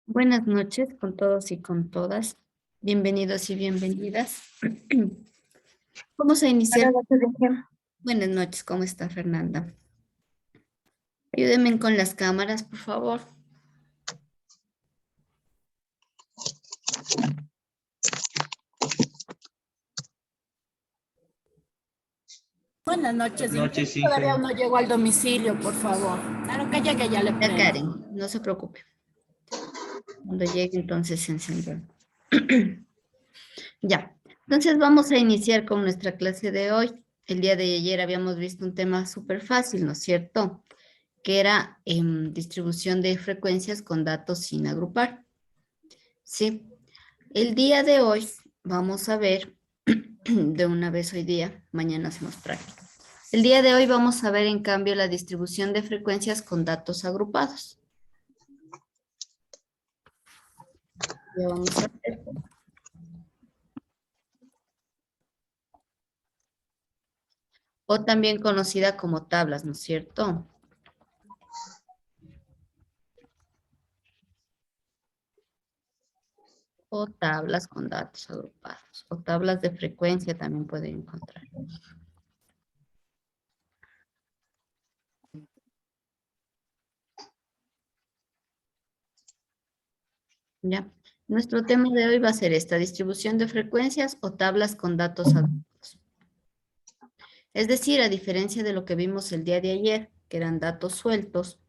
Buenas noches con todos y con todas. Bienvenidos y bienvenidas. Vamos a iniciar. Buenas noches, ¿cómo está Fernanda? Ayúdenme con las cámaras, por favor. Buenas noches. Buenas noches, sí, Todavía no llego al domicilio, por favor. Claro que llegue, ya le Ya, prendo. Karen, no se preocupe. Cuando llegue, entonces se enciende. Ya, entonces vamos a iniciar con nuestra clase de hoy. El día de ayer habíamos visto un tema súper fácil, ¿no es cierto? Que era distribución de frecuencias con datos sin agrupar. Sí. El día de hoy vamos a ver, de una vez hoy día, mañana hacemos práctica. El día de hoy vamos a ver en cambio la distribución de frecuencias con datos agrupados. Ya vamos a ver. O también conocida como tablas, ¿no es cierto? O tablas con datos agrupados. O tablas de frecuencia también pueden encontrar. Ya. Nuestro tema de hoy va a ser esta, distribución de frecuencias o tablas con datos agrupados. Es decir, a diferencia de lo que vimos el día de ayer, que eran datos sueltos,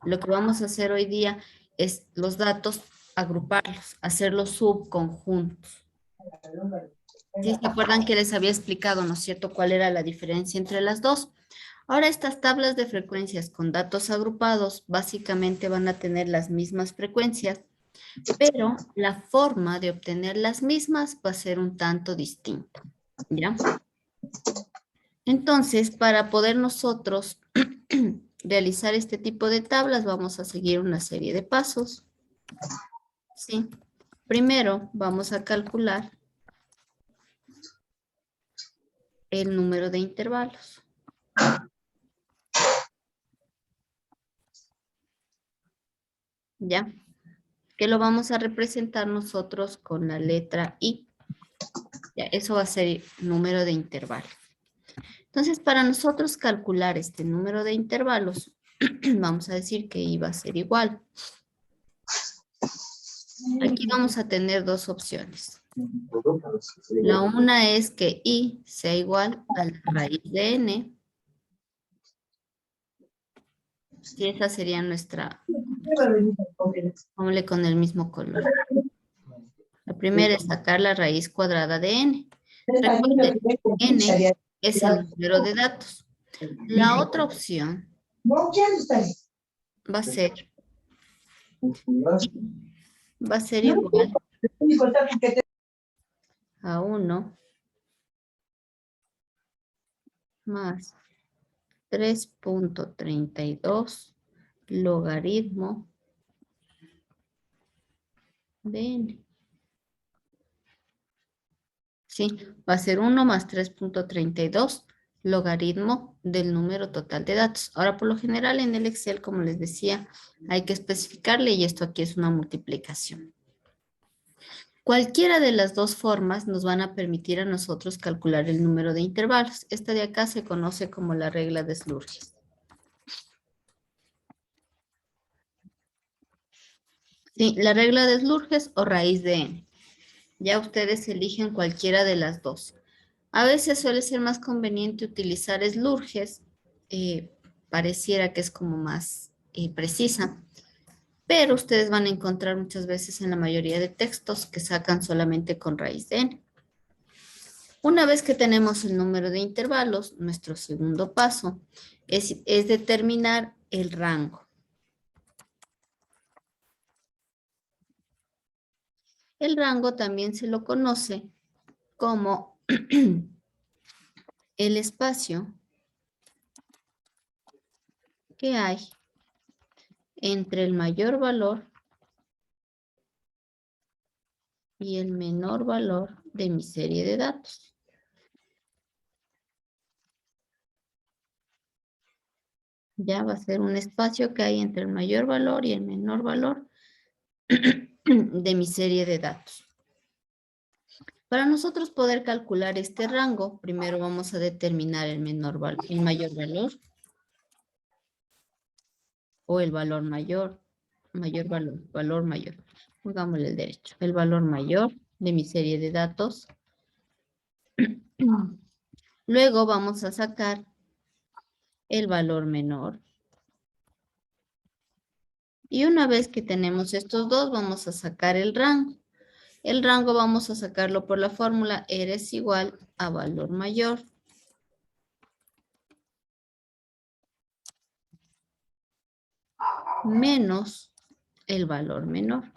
lo que vamos a hacer hoy día es los datos agruparlos, hacerlos subconjuntos. ¿Sí se acuerdan que les había explicado, no es cierto, cuál era la diferencia entre las dos? Ahora estas tablas de frecuencias con datos agrupados básicamente van a tener las mismas frecuencias, pero la forma de obtener las mismas va a ser un tanto distinta, ¿ya? Entonces, para poder nosotros realizar este tipo de tablas, vamos a seguir una serie de pasos. ¿Sí? Primero, vamos a calcular el número de intervalos. ¿Ya? Que lo vamos a representar nosotros con la letra I. Ya, eso va a ser el número de intervalos. Entonces, para nosotros calcular este número de intervalos, vamos a decir que I va a ser igual. Aquí vamos a tener dos opciones. La una es que I sea igual a la raíz de N. Y esa sería nuestra, ponle con el mismo color. La primera es sacar la raíz cuadrada de N. Recuerden, N es el número de datos. La otra opción va a ser igual a 1 más 3.32 logaritmo de N. Sí, va a ser 1 más 3.32 logaritmo del número total de datos. Ahora, por lo general, en el Excel, como les decía, hay que especificarle y esto aquí es una multiplicación. Cualquiera de las dos formas nos van a permitir a nosotros calcular el número de intervalos. Esta de acá se conoce como la regla de Slurgis. Sí, la regla de Slurgis o raíz de n. Ya ustedes eligen cualquiera de las dos. A veces suele ser más conveniente utilizar Slurgis. Pareciera que es como más precisa. Pero ustedes van a encontrar muchas veces en la mayoría de textos que sacan solamente con raíz de n. Una vez que tenemos el número de intervalos, nuestro segundo paso es determinar el rango. El rango también se lo conoce como el espacio que hay entre el mayor valor y el menor valor de mi serie de datos. Ya va a ser un espacio que hay entre el mayor valor y el menor valor de mi serie de datos. Para nosotros poder calcular este rango, primero vamos a determinar el mayor valor o el valor mayor, valor mayor. Pongámosle el derecho. El valor mayor de mi serie de datos. Luego vamos a sacar el valor menor. Y una vez que tenemos estos dos, vamos a sacar el rango. El rango vamos a sacarlo por la fórmula R es igual a valor mayor menos el valor menor.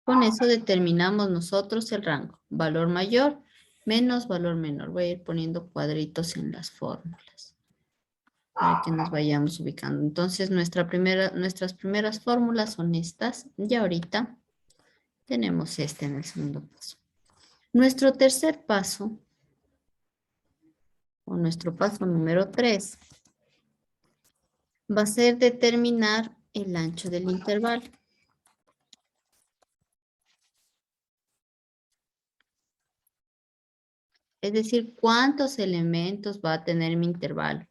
Con eso determinamos nosotros el rango. Valor mayor menos valor menor. Voy a ir poniendo cuadritos en las fórmulas para que nos vayamos ubicando. Entonces, nuestras primeras fórmulas son estas. Y ahorita tenemos este en el segundo paso. Nuestro tercer paso, o nuestro paso número 3, va a ser determinar el ancho del intervalo. Es decir, cuántos elementos va a tener mi intervalo.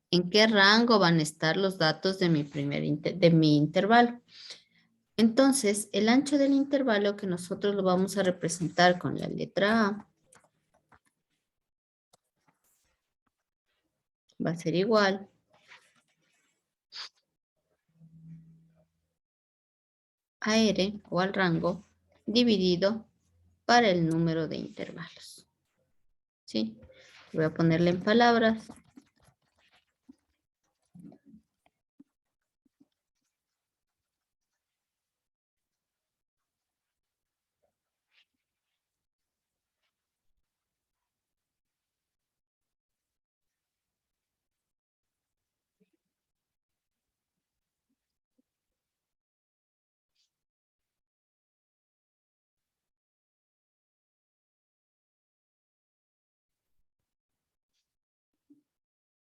¿En qué rango van a estar los datos de mi intervalo? Entonces, el ancho del intervalo que nosotros lo vamos a representar con la letra A va a ser igual a R o al rango dividido para el número de intervalos. ¿Sí? Voy a ponerle en palabras.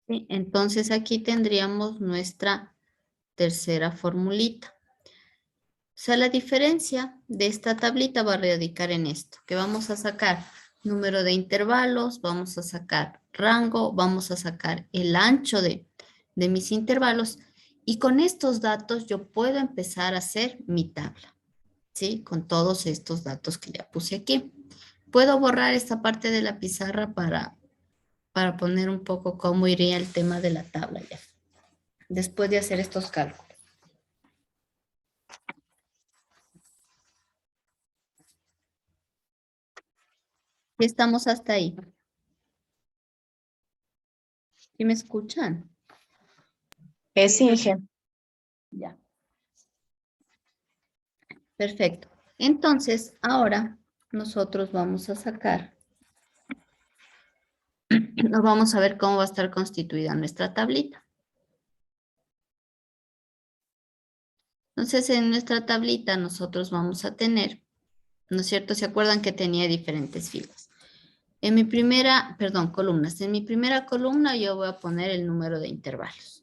¿Sí? Entonces aquí tendríamos nuestra tercera formulita. O sea, la diferencia de esta tablita va a radicar en esto, que vamos a sacar número de intervalos, vamos a sacar rango, vamos a sacar el ancho de mis intervalos y con estos datos yo puedo empezar a hacer mi tabla, ¿sí? Con todos estos datos que ya puse aquí. Puedo borrar esta parte de la pizarra para poner un poco cómo iría el tema de la tabla ya, después de hacer estos cálculos. ¿Y estamos hasta ahí? ¿Sí me escuchan? Sí, Inge. Ya. Perfecto. Entonces, ahora nosotros vamos a sacar, nos vamos a ver cómo va a estar constituida nuestra tablita. Entonces, en nuestra tablita nosotros vamos a tener, ¿no es cierto? ¿Se acuerdan que tenía diferentes filas? En mi columnas. En mi primera columna yo voy a poner el número de intervalos.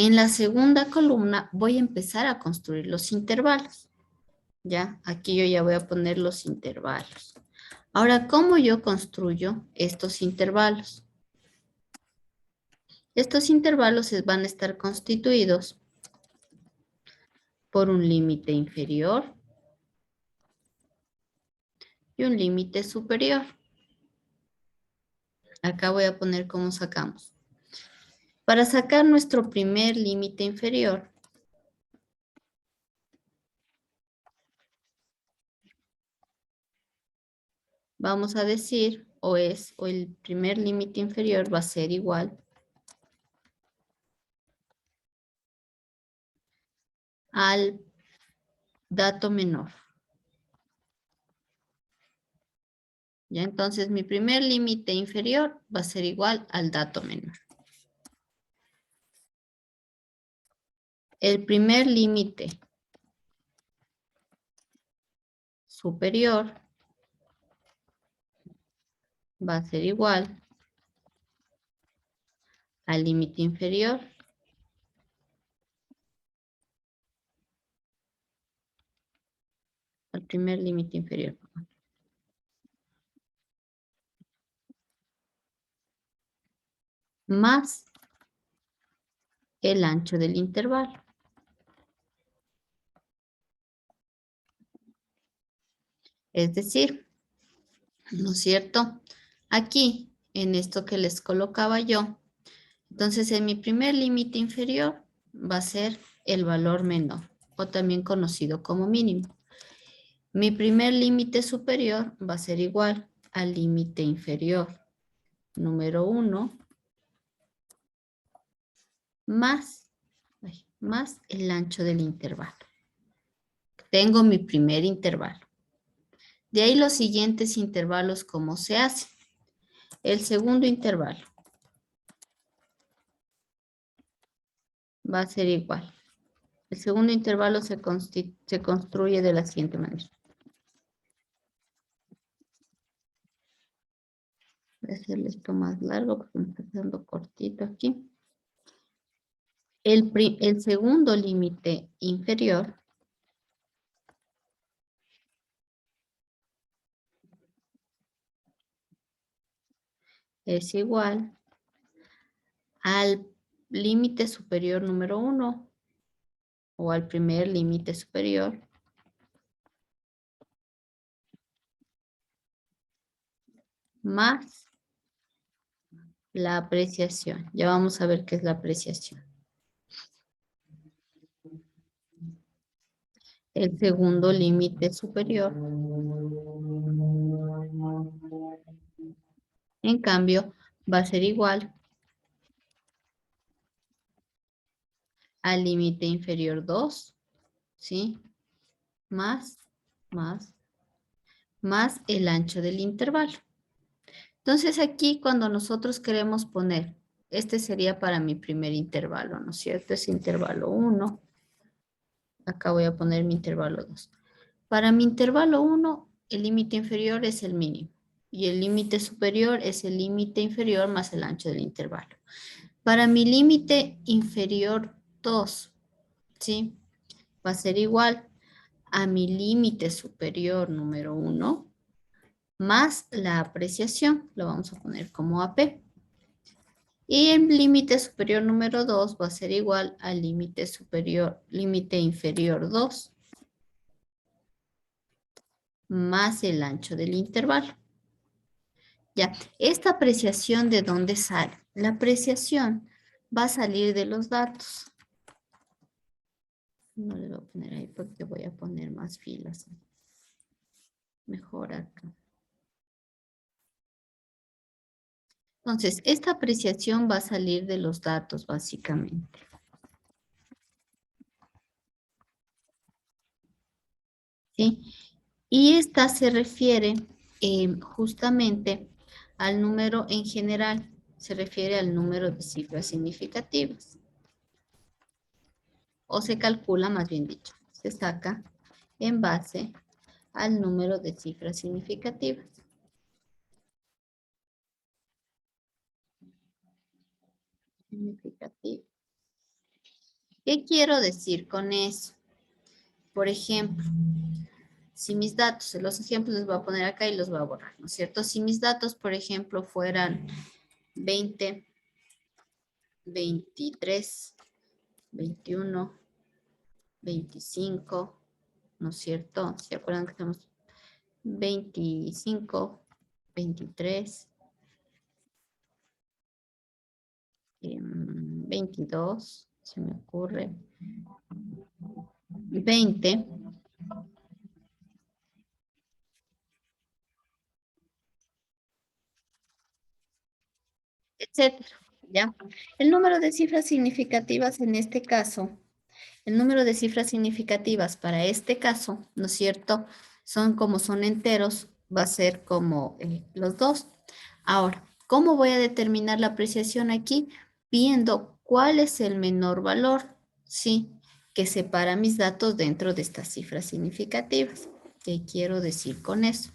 En la segunda columna voy a empezar a construir los intervalos. ¿Ya? Aquí yo ya voy a poner los intervalos. Ahora, ¿cómo yo construyo estos intervalos? Estos intervalos van a estar constituidos por un límite inferior y un límite superior. Acá voy a poner cómo sacamos. Para sacar nuestro primer límite inferior, vamos a decir, o el primer límite inferior va a ser igual al dato menor. Ya, entonces mi primer límite inferior va a ser igual al dato menor. El primer límite superior va a ser igual al límite inferior al primer límite inferior, más el ancho del intervalo. Es decir, ¿no es cierto? Aquí, en esto que les colocaba yo, entonces en mi primer límite inferior va a ser el valor menor, o también conocido como mínimo. Mi primer límite superior va a ser igual al límite inferior número 1 más el ancho del intervalo. Tengo mi primer intervalo. De ahí los siguientes intervalos, ¿cómo se hace? El segundo intervalo va a ser igual. El segundo intervalo se construye de la siguiente manera. Voy a hacerle esto más largo porque me está quedando cortito aquí. El segundo límite inferior es igual al límite superior número 1 o al primer límite superior más la apreciación. Ya vamos a ver qué es la apreciación. El segundo límite superior, en cambio, va a ser igual al límite inferior 2, ¿sí? Más el ancho del intervalo. Entonces aquí cuando nosotros queremos poner, este sería para mi primer intervalo, ¿no es cierto? Es intervalo 1. Acá voy a poner mi intervalo 2. Para mi intervalo 1, el límite inferior es el mínimo. Y el límite superior es el límite inferior más el ancho del intervalo. Para mi límite inferior 2, ¿sí? Va a ser igual a mi límite superior número 1 más la apreciación, lo vamos a poner como AP. Y el límite superior número 2 va a ser igual al límite inferior 2 más el ancho del intervalo. Ya, esta apreciación, ¿de dónde sale? La apreciación va a salir de los datos. No le voy a poner ahí porque voy a poner más filas. Mejor acá. Entonces, esta apreciación va a salir de los datos, básicamente. ¿Sí? Y esta se refiere justamente al número en general, se refiere al número de cifras significativas. O se calcula, más bien dicho, se saca en base al número de cifras significativas. Significativo. ¿Qué quiero decir con eso? Por ejemplo, si mis datos, los ejemplos los voy a poner acá y los voy a borrar, ¿no es cierto? Si mis datos, por ejemplo, fueran 20, 23, 21, 25, ¿no es cierto? ¿Se acuerdan que tenemos 25, 23, 22, se me ocurre, 20, etcétera, ¿ya? El número de cifras significativas en este caso, el número de cifras significativas para este caso, ¿no es cierto? Son como son enteros, va a ser como los dos. Ahora, ¿cómo voy a determinar la apreciación aquí? Viendo cuál es el menor valor, ¿sí? Que separa mis datos dentro de estas cifras significativas. ¿Qué quiero decir con eso?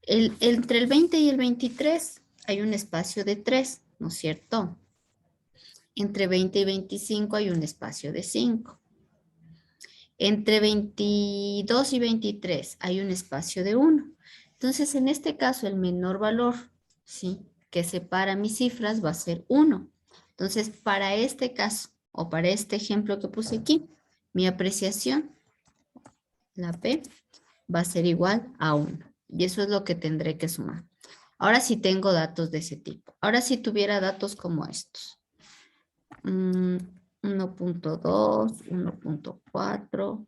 Entre el 20 y el 23 hay un espacio de 3, ¿no es cierto? Entre 20 y 25 hay un espacio de 5. Entre 22 y 23 hay un espacio de 1. Entonces, en este caso, el menor valor, ¿sí? Que separa mis cifras va a ser 1. Entonces, para este caso, o para este ejemplo que puse aquí, mi apreciación, la P, va a ser igual a 1. Y eso es lo que tendré que sumar. Ahora sí tengo datos de ese tipo. Ahora si tuviera datos como estos. 1.2, 1.4,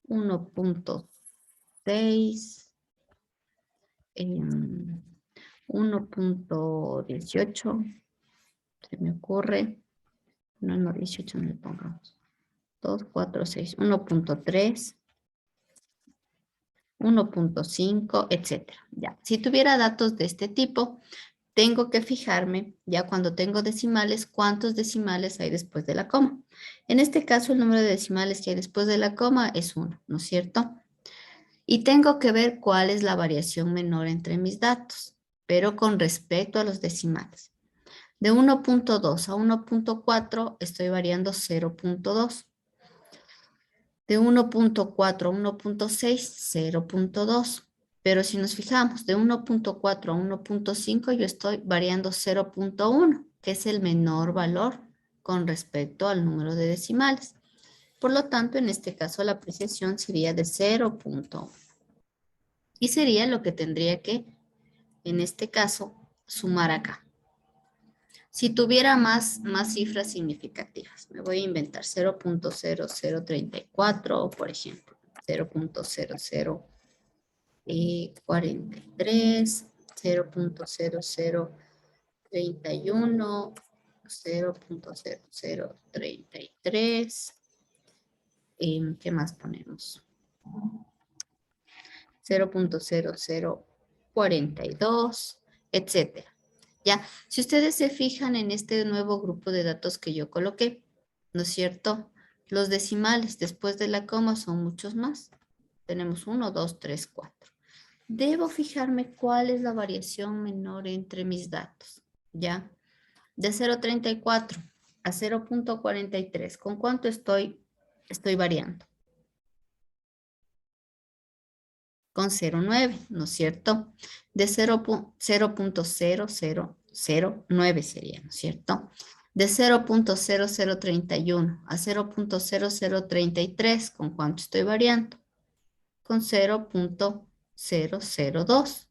1.6, 1.18, se me ocurre. No, 18 no le pongamos. 2, 4, 6, 1.3, 1.5, etcétera. Ya, si tuviera datos de este tipo, tengo que fijarme, ya cuando tengo decimales, cuántos decimales hay después de la coma. En este caso, el número de decimales que hay después de la coma es 1, ¿no es cierto? Y tengo que ver cuál es la variación menor entre mis datos, pero con respecto a los decimales. De 1.2 a 1.4 estoy variando 0.2. De 1.4 a 1.6, 0.2. Pero si nos fijamos, de 1.4 a 1.5 yo estoy variando 0.1, que es el menor valor con respecto al número de decimales. Por lo tanto, en este caso la apreciación sería de 0.1. Y sería lo que tendría que, en este caso, sumar acá. Si tuviera más cifras significativas, me voy a inventar 0.0034, por ejemplo, 0.0043, 0.0031, 0.0033, ¿qué más ponemos? 0.0042, etcétera. Ya, si ustedes se fijan en este nuevo grupo de datos que yo coloqué, ¿no es cierto? Los decimales después de la coma son muchos más. Tenemos 1, 2, 3, 4. Debo fijarme cuál es la variación menor entre mis datos, ¿ya? De 0.34 a 0.43, ¿con cuánto estoy variando? Con 0.9, ¿no es cierto? De 0.0009 sería, ¿no es cierto? De 0.0031 a 0.0033, ¿con cuánto estoy variando? Con 0.002,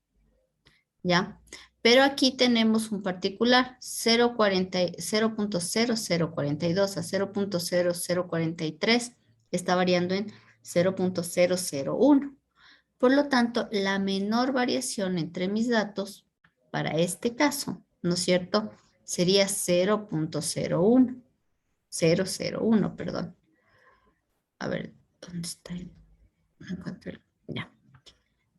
¿ya? Pero aquí tenemos un particular, 0.0042 a 0.0043 está variando en 0.001. Por lo tanto, la menor variación entre mis datos para este caso, ¿no es cierto? Sería 0.01, 001, perdón. A ver, ¿dónde está? No encuentro ya.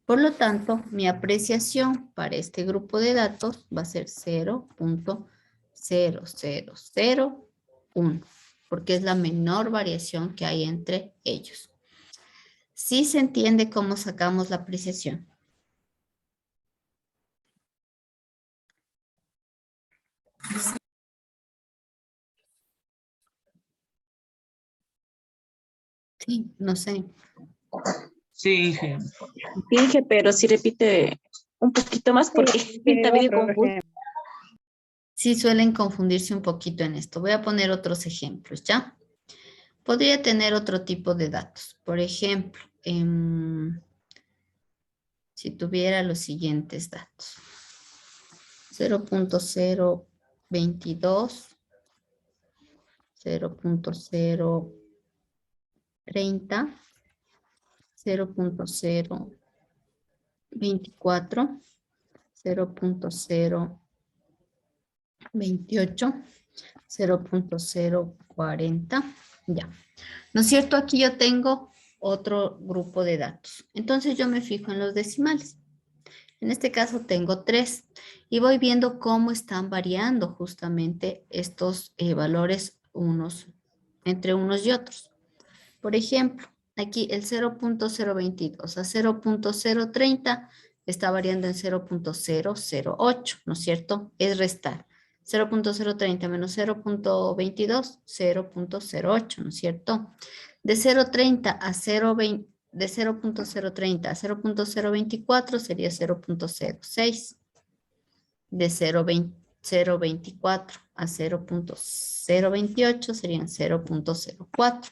Por lo tanto, mi apreciación para este grupo de datos va a ser 0.0001, porque es la menor variación que hay entre ellos. Sí se entiende cómo sacamos la apreciación. Sí, no sé. Sí, Inge. Finge, pero si repite un poquito más porque está medio confuso. Sí suelen confundirse un poquito en esto. Voy a poner otros ejemplos, ¿ya? Podría tener otro tipo de datos. Por ejemplo, si tuviera los siguientes datos. 0.022, 0.030, 0.024, 0.028, 0.040, ya. ¿No es cierto? Aquí yo tengo otro grupo de datos. Entonces yo me fijo en los decimales. En este caso tengo 3 y voy viendo cómo están variando justamente estos valores entre unos y otros. Por ejemplo, aquí el 0.022 a 0.030 está variando en 0.008, ¿no es cierto? Es restar. 0.030 menos 0.22, 0.08, ¿no es cierto? De 0.30 a 0.20, de 0.030 a 0.024 sería 0.06. De 0.24 a 0.028 serían 0.04.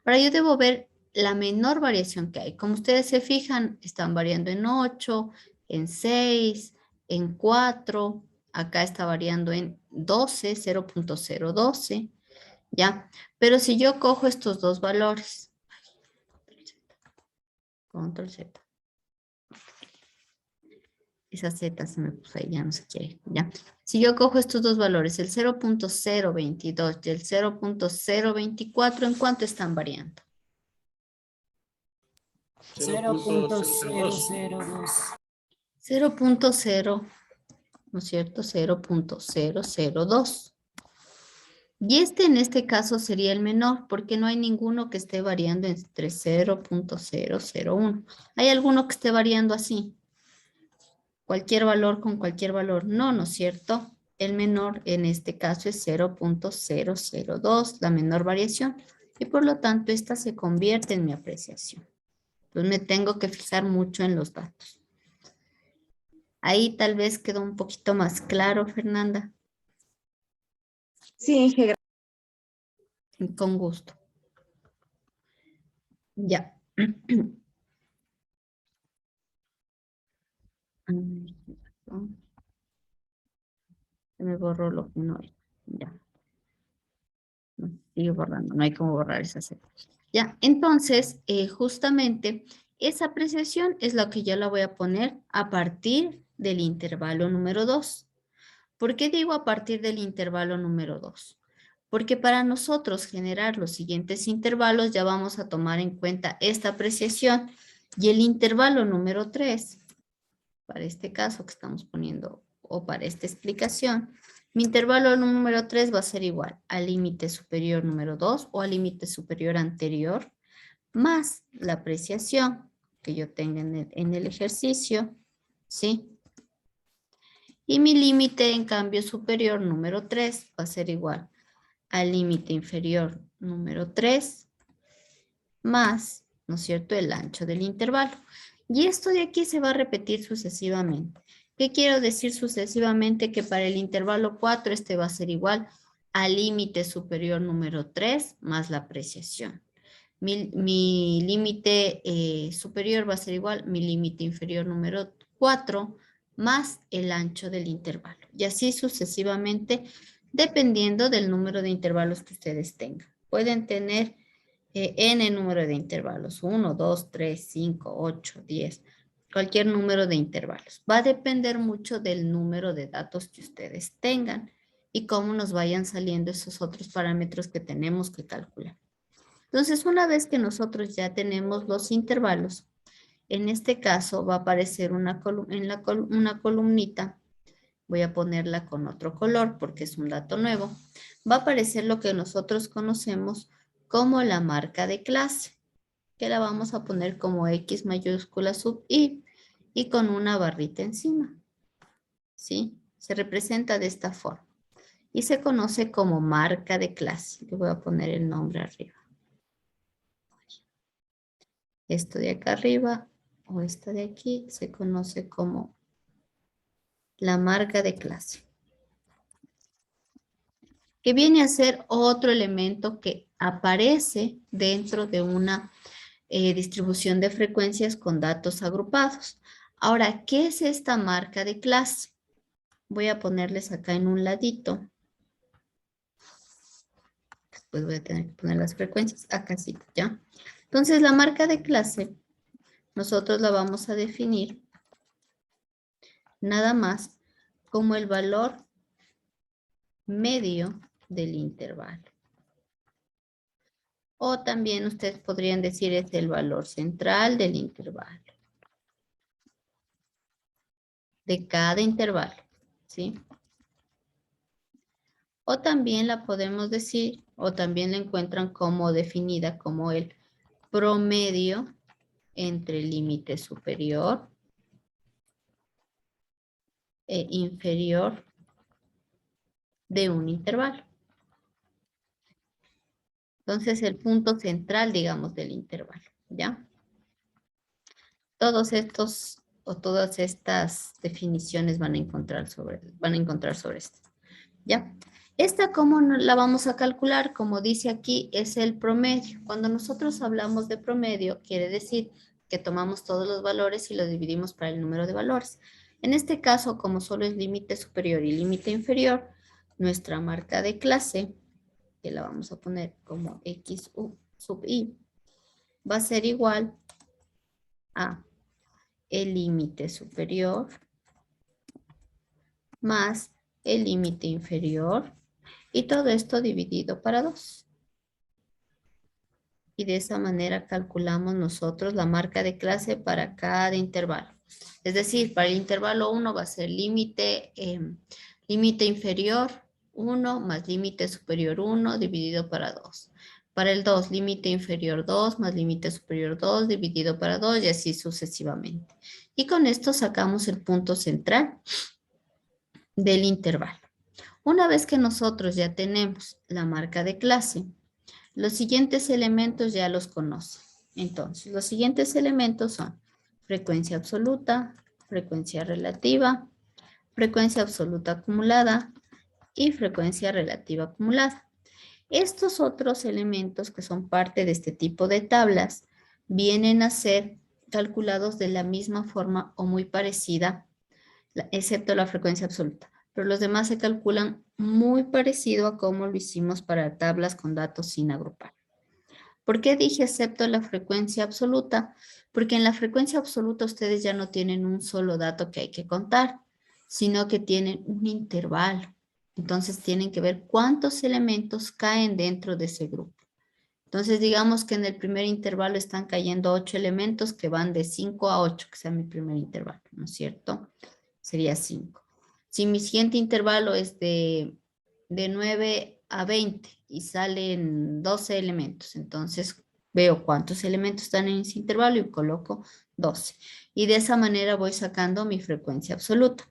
Ahora yo debo ver la menor variación que hay. Como ustedes se fijan, están variando en 8, en 6, en 4. Acá está variando en 12, 0.012. ¿Ya? Pero si yo cojo estos dos valores, control Z. Esa Z se me puso ahí, ya no se quiere, ¿ya? Si yo cojo estos dos valores, el 0.022 y el 0.024, ¿en cuánto están variando? 0.002. 0.0, ¿no es cierto? 0.002. Y en este caso sería el menor, porque no hay ninguno que esté variando entre 0.001. ¿Hay alguno que esté variando así? Cualquier valor con cualquier valor. No, ¿no es cierto? El menor en este caso es 0.002, la menor variación. Y por lo tanto, esta se convierte en mi apreciación. Entonces me tengo que fijar mucho en los datos. Ahí tal vez quedó un poquito más claro, Fernanda. Sí, Inge, Con gusto. Ya. Se me borró lo que no era. Ya. No, sigue borrando, no hay como borrar esa Z. Ya, entonces, justamente esa apreciación es la que yo la voy a poner a partir del intervalo número 2. ¿Por qué digo a partir del intervalo número 2? Porque para nosotros generar los siguientes intervalos ya vamos a tomar en cuenta esta apreciación y el intervalo número 3, para este caso que estamos poniendo o para esta explicación, mi intervalo número 3 va a ser igual al límite superior número 2 o al límite superior anterior más la apreciación que yo tenga en el ejercicio, ¿sí? Y mi límite en cambio superior número 3 va a ser igual al límite inferior número 3 más, ¿no es cierto?, el ancho del intervalo. Y esto de aquí se va a repetir sucesivamente. ¿Qué quiero decir sucesivamente? Que para el intervalo 4 este va a ser igual al límite superior número 3 más la apreciación. Mi límite superior va a ser igual mi límite inferior número 4 más el ancho del intervalo. Y así sucesivamente, dependiendo del número de intervalos que ustedes tengan. Pueden tener n número de intervalos, 1, 2, 3, 5, 8, 10, cualquier número de intervalos. Va a depender mucho del número de datos que ustedes tengan y cómo nos vayan saliendo esos otros parámetros que tenemos que calcular. Entonces, una vez que nosotros ya tenemos los intervalos, en este caso va a aparecer una columnita, voy a ponerla con otro color porque es un dato nuevo, va a aparecer lo que nosotros conocemos como la marca de clase, que la vamos a poner como X mayúscula sub I y con una barrita encima, ¿sí? Se representa de esta forma y se conoce como marca de clase. Le voy a poner el nombre arriba. Esto de acá arriba o esta de aquí se conoce como la marca de clase, que viene a ser otro elemento que aparece dentro de una distribución de frecuencias con datos agrupados. Ahora, ¿qué es esta marca de clase? Voy a ponerles acá en un ladito. Después voy a tener que poner las frecuencias. Acá sí, ¿ya? Entonces, la marca de clase, nosotros la vamos a definir nada más como el valor medio del intervalo. O también ustedes podrían decir es el valor central del intervalo. De cada intervalo, ¿sí? O también la podemos decir, o también la encuentran como definida como el promedio entre el límite superior e inferior de un intervalo. Entonces, el punto central, digamos, del intervalo, ¿ya? Todos estos o todas estas definiciones van a encontrar sobre esto, ¿ya? Esta, ¿cómo la vamos a calcular? Como dice aquí, es el promedio. Cuando nosotros hablamos de promedio, quiere decir que tomamos todos los valores y los dividimos para el número de valores. En este caso, como solo es límite superior y límite inferior, nuestra marca de clase, que la vamos a poner como x sub i, va a ser igual a el límite superior más el límite inferior y todo esto dividido para 2. Y de esa manera calculamos nosotros la marca de clase para cada intervalo. Es decir, para el intervalo 1 va a ser límite inferior 1 más límite superior 1 dividido para 2. Para el 2, límite inferior 2 más límite superior 2 dividido para 2 y así sucesivamente. Y con esto sacamos el punto central del intervalo. Una vez que nosotros ya tenemos la marca de clase, los siguientes elementos ya los conocen. Entonces, los siguientes elementos son frecuencia absoluta, frecuencia relativa, frecuencia absoluta acumulada y frecuencia relativa acumulada. Estos otros elementos que son parte de este tipo de tablas vienen a ser calculados de la misma forma o muy parecida, excepto la frecuencia absoluta. Pero los demás se calculan muy parecido a como lo hicimos para tablas con datos sin agrupar. ¿Por qué dije excepto la frecuencia absoluta? Porque en la frecuencia absoluta ustedes ya no tienen un solo dato que hay que contar, sino que tienen un intervalo. Entonces tienen que ver cuántos elementos caen dentro de ese grupo. Entonces digamos que en el primer intervalo están cayendo 8 elementos que van de 5 a 8, que sea mi primer intervalo, ¿no es cierto? Sería 5. Si mi siguiente intervalo es de 9 a 20 y salen 12 elementos, entonces veo cuántos elementos están en ese intervalo y coloco 12. Y de esa manera voy sacando mi frecuencia absoluta.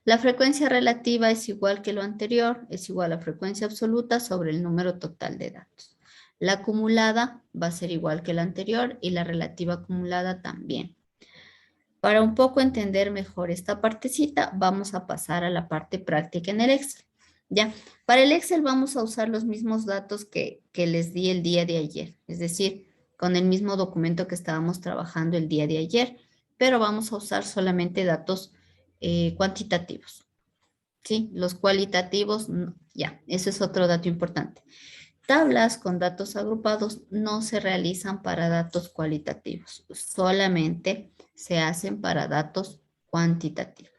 La frecuencia relativa es igual que lo anterior, es igual a frecuencia absoluta sobre el número total de datos. La acumulada va a ser igual que la anterior y la relativa acumulada también. Para un poco entender mejor esta partecita, vamos a pasar a la parte práctica en el Excel. Ya, para el Excel vamos a usar los mismos datos que les di el día de ayer, es decir, con el mismo documento que estábamos trabajando el día de ayer, pero vamos a usar solamente datos cuantitativos. ¿Sí? Los cualitativos, no, ya, ese es otro dato importante. Tablas con datos agrupados no se realizan para datos cualitativos, solamente se hacen para datos cuantitativos.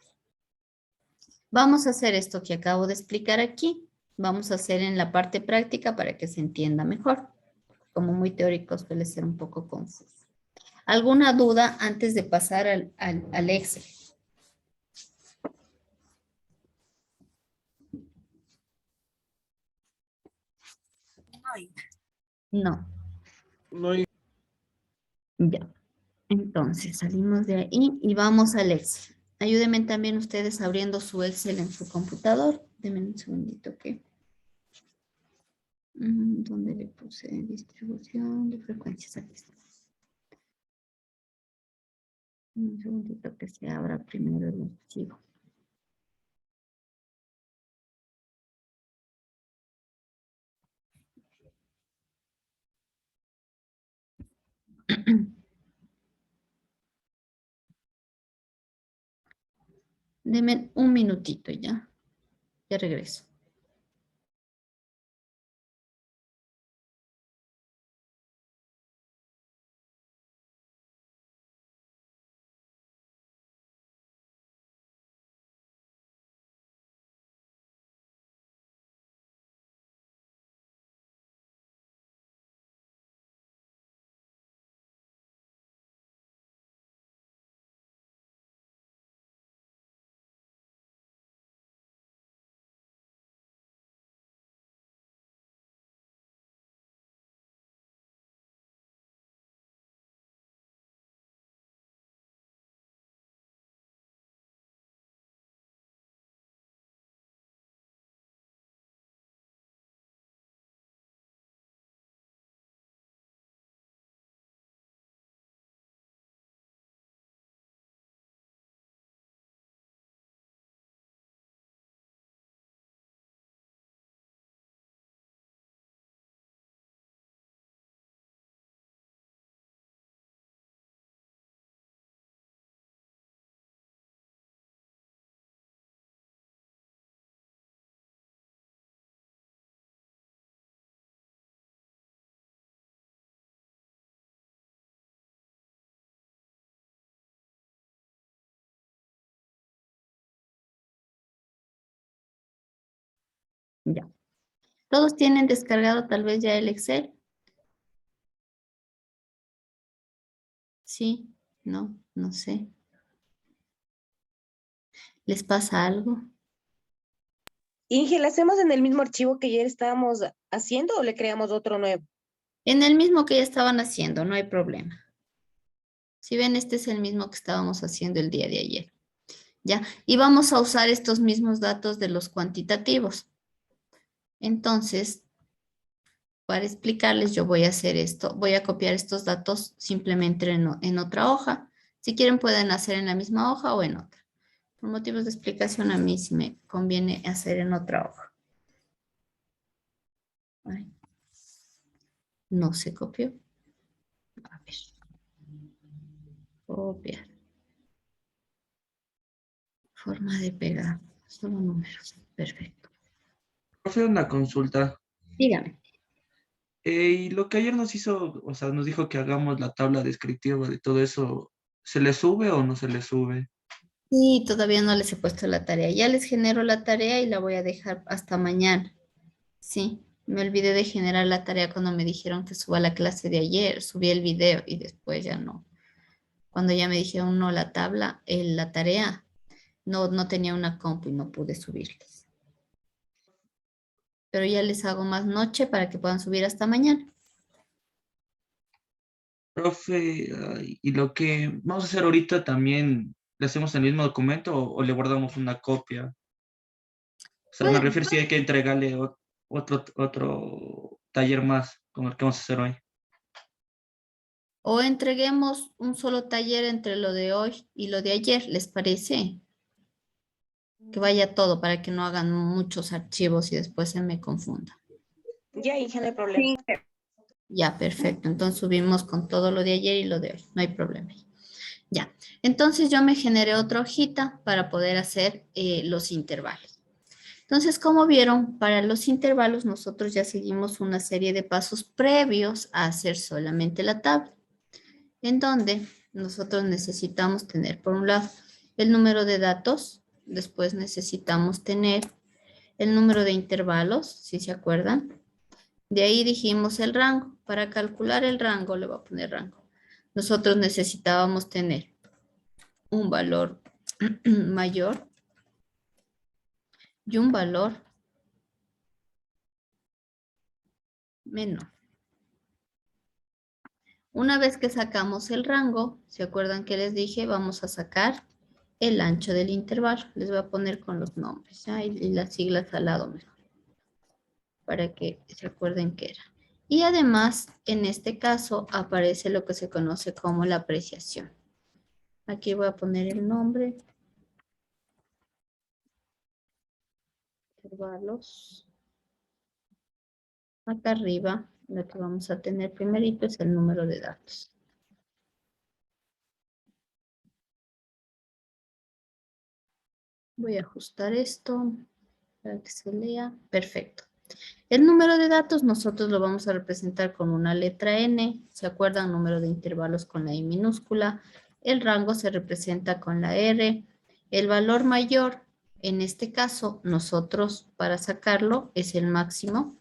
Vamos a hacer esto que acabo de explicar aquí. Vamos a hacer en la parte práctica para que se entienda mejor. Como muy teórico suele ser un poco confuso. ¿Alguna duda antes de pasar al Excel? No. No hay- Ya. Entonces salimos de ahí y vamos al Excel. Ayúdenme también ustedes abriendo su Excel en su computador. Denme un segundito, ¿ok? ¿Dónde le puse distribución de frecuencias? Aquí está. Un segundito que se abra primero el archivo. Deme un minutito ya. Ya regreso. Ya. ¿Todos tienen descargado tal vez ya el Excel? Sí, no, no sé. ¿Les pasa algo? Inge, ¿la hacemos en el mismo archivo que ayer estábamos haciendo o le creamos otro nuevo? En el mismo que ya estaban haciendo, no hay problema. Si ven, este es el mismo que estábamos haciendo el día de ayer. ¿Ya? Y vamos a usar estos mismos datos de los cuantitativos. Entonces, para explicarles, yo voy a hacer esto. Voy a copiar estos datos simplemente en otra hoja. Si quieren, pueden hacer en la misma hoja o en otra. Por motivos de explicación, a mí sí me conviene hacer en otra hoja. Ay, no se copió. A ver. Copiar. Forma de pegar. Solo números. Perfecto. Profe, una consulta. Dígame. Y lo que ayer nos hizo, o sea, nos dijo que hagamos la tabla descriptiva de todo eso, ¿se le sube o no se le sube? Y todavía no les he puesto la tarea. Ya les genero la tarea y la voy a dejar hasta mañana. Sí, me olvidé de generar la tarea cuando me dijeron que suba la clase de ayer. Subí el video y después ya no. Cuando ya me dijeron no la tabla, la tarea, no tenía una compu y no pude subirles. Pero ya les hago más noche para que puedan subir hasta mañana. Profe, y lo que vamos a hacer ahorita también, ¿le hacemos el mismo documento o le guardamos una copia? O sea, me Bueno, refiero si hay que entregarle otro taller más con el que vamos a hacer hoy. o entreguemos un solo taller entre lo de hoy y lo de ayer, ¿les parece? Que vaya todo para que no hagan muchos archivos y después se me confunda. Ya, Inge, no hay problema. Ya, perfecto. Entonces subimos con todo lo de ayer y lo de hoy. No hay problema. Ya. Entonces yo me generé otra hojita para poder hacer los intervalos. Entonces, como vieron, para los intervalos nosotros ya seguimos una serie de pasos previos a hacer solamente la tabla, en donde nosotros necesitamos tener, por un lado, el número de datos, después necesitamos tener el número de intervalos, si se acuerdan. De ahí dijimos el rango. Para calcular el rango, le voy a poner rango. Nosotros necesitábamos tener un valor mayor y un valor menor. Una vez que sacamos el rango, ¿se acuerdan que les dije? Vamos a sacar el ancho del intervalo. Les voy a poner con los nombres, ¿ya? Y las siglas al lado mejor, para que se acuerden qué era. Y además, en este caso, aparece lo que se conoce como la apreciación. Aquí voy a poner el nombre. Intervalos. Acá arriba, lo que vamos a tener primerito es el número de datos. Voy a ajustar esto para que se lea. Perfecto. El número de datos nosotros lo vamos a representar con una letra N. ¿Se acuerdan? Número de intervalos con la I minúscula. El rango se representa con la R. El valor mayor, en este caso, nosotros para sacarlo es el máximo.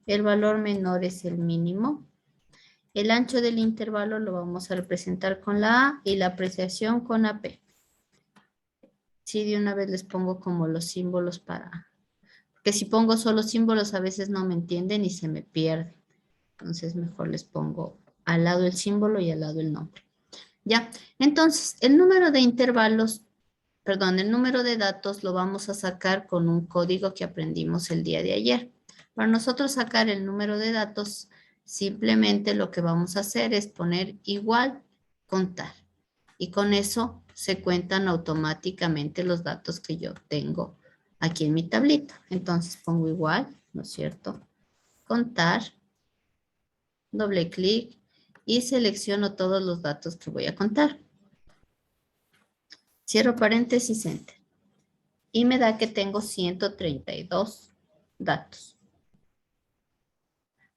El valor menor es el mínimo. El ancho del intervalo lo vamos a representar con la A y la apreciación con AP. Sí, de una vez les pongo como los símbolos para... Porque si pongo solo símbolos a veces no me entienden y se me pierde. Entonces mejor les pongo al lado el símbolo y al lado el nombre. ¿Ya? Entonces, el número de intervalos, perdón, el número de datos lo vamos a sacar con un código que aprendimos el día de ayer. Para nosotros sacar el número de datos, simplemente lo que vamos a hacer es poner igual, contar. Y con eso se cuentan automáticamente los datos que yo tengo aquí en mi tablita. Entonces pongo igual, ¿no es cierto? Contar, doble clic y selecciono todos los datos que voy a contar. Cierro paréntesis, enter. Y me da que tengo 132 datos.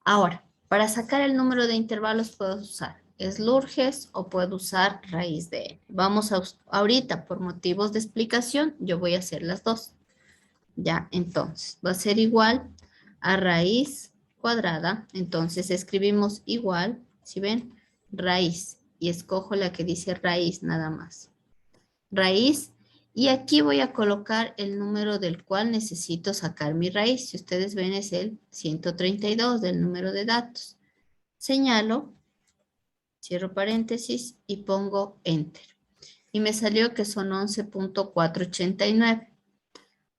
Ahora, para sacar el número de intervalos puedo usar slurges o puedo usar raíz de n. Vamos a, ahorita, por motivos de explicación, yo voy a hacer las dos. Ya, entonces, va a ser igual a raíz cuadrada. Entonces, escribimos igual, ¿sí ven? Raíz. Y escojo la que dice raíz nada más. Raíz. Y aquí voy a colocar el número del cual necesito sacar mi raíz. Si ustedes ven es el 132 del número de datos. Señalo, cierro paréntesis y pongo enter. Y me salió que son 11.489.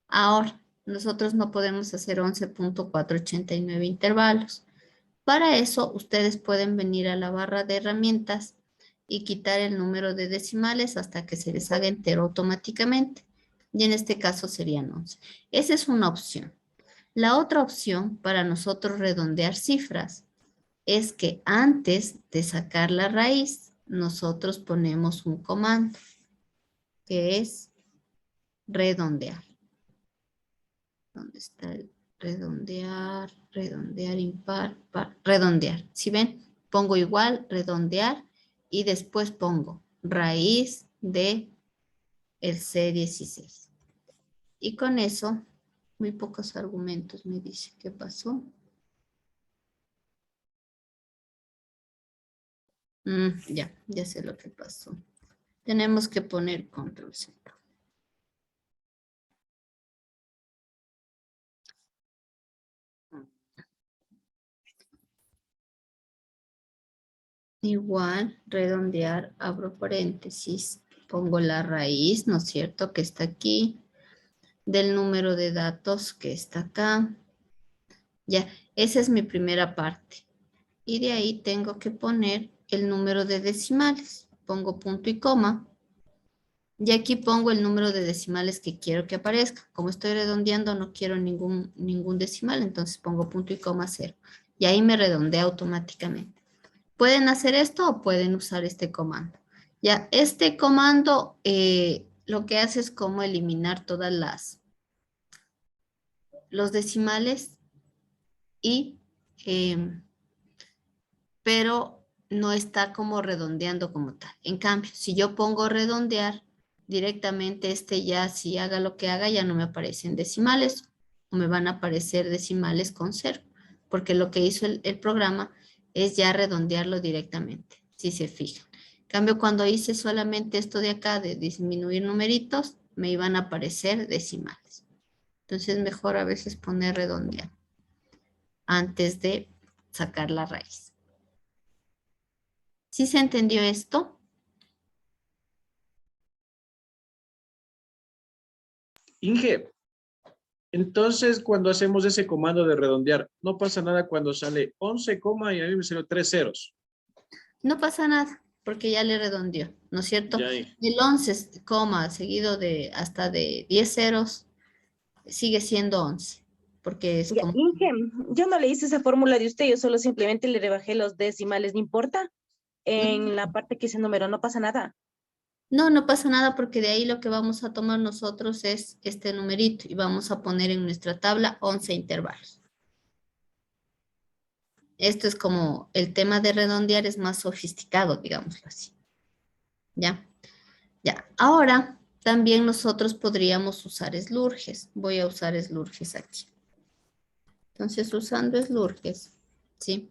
Ahora, nosotros no podemos hacer 11.489 intervalos. Para eso, ustedes pueden venir a la barra de herramientas y quitar el número de decimales hasta que se les haga entero automáticamente. Y en este caso serían 11. Esa es una opción. La otra opción para nosotros redondear cifras es que antes de sacar la raíz, nosotros ponemos un comando que es redondear. ¿Dónde está el redondear? Redondear, impar, par, redondear. ¿Sí ven? Pongo igual, redondear, y después pongo raíz de el C16. Y con eso, muy pocos argumentos me dice qué pasó. Ya sé lo que pasó. Tenemos que poner control Z. Igual, redondear, abro paréntesis, pongo la raíz, ¿no es cierto? Que está aquí, del número de datos que está acá. Ya, esa es mi primera parte. Y de ahí tengo que poner el número de decimales. Pongo punto y coma. Y aquí pongo el número de decimales que quiero que aparezca. Como estoy redondeando, no quiero ningún decimal, entonces pongo punto y coma 0. Y ahí me redondea automáticamente. Pueden hacer esto o pueden usar este comando. Ya, este comando lo que hace es como eliminar todas los decimales pero no está como redondeando como tal. En cambio, si yo pongo redondear, directamente ya si haga lo que haga, ya no me aparecen decimales o me van a aparecer decimales con 0, porque lo que hizo el programa es ya redondearlo directamente, si se fijan. En cambio, cuando hice solamente esto de acá de disminuir numeritos, me iban a aparecer decimales. Entonces, mejor a veces poner redondear antes de sacar la raíz. ¿Sí se entendió esto? Inge, entonces cuando hacemos ese comando de redondear, no pasa nada cuando sale 11, y a mí me salió 3 ceros. No pasa nada. porque ya le redondeó, ¿no es cierto? Ya, Inge. El 11, coma, seguido de hasta de 10 ceros, sigue siendo 11, porque es Ya, como... Inge, yo no le hice esa fórmula de usted, yo solo simplemente le rebajé los decimales, no importa. En la parte que dice número, no pasa nada. No, no pasa nada porque de ahí lo que vamos a tomar nosotros es este numerito y vamos a poner en nuestra tabla 11 intervalos. Esto es como el tema de redondear es más sofisticado, digámoslo así. ¿Ya? Ya. Ahora también nosotros podríamos usar slurges. Voy a usar slurges aquí. Entonces, usando slurges, ¿sí?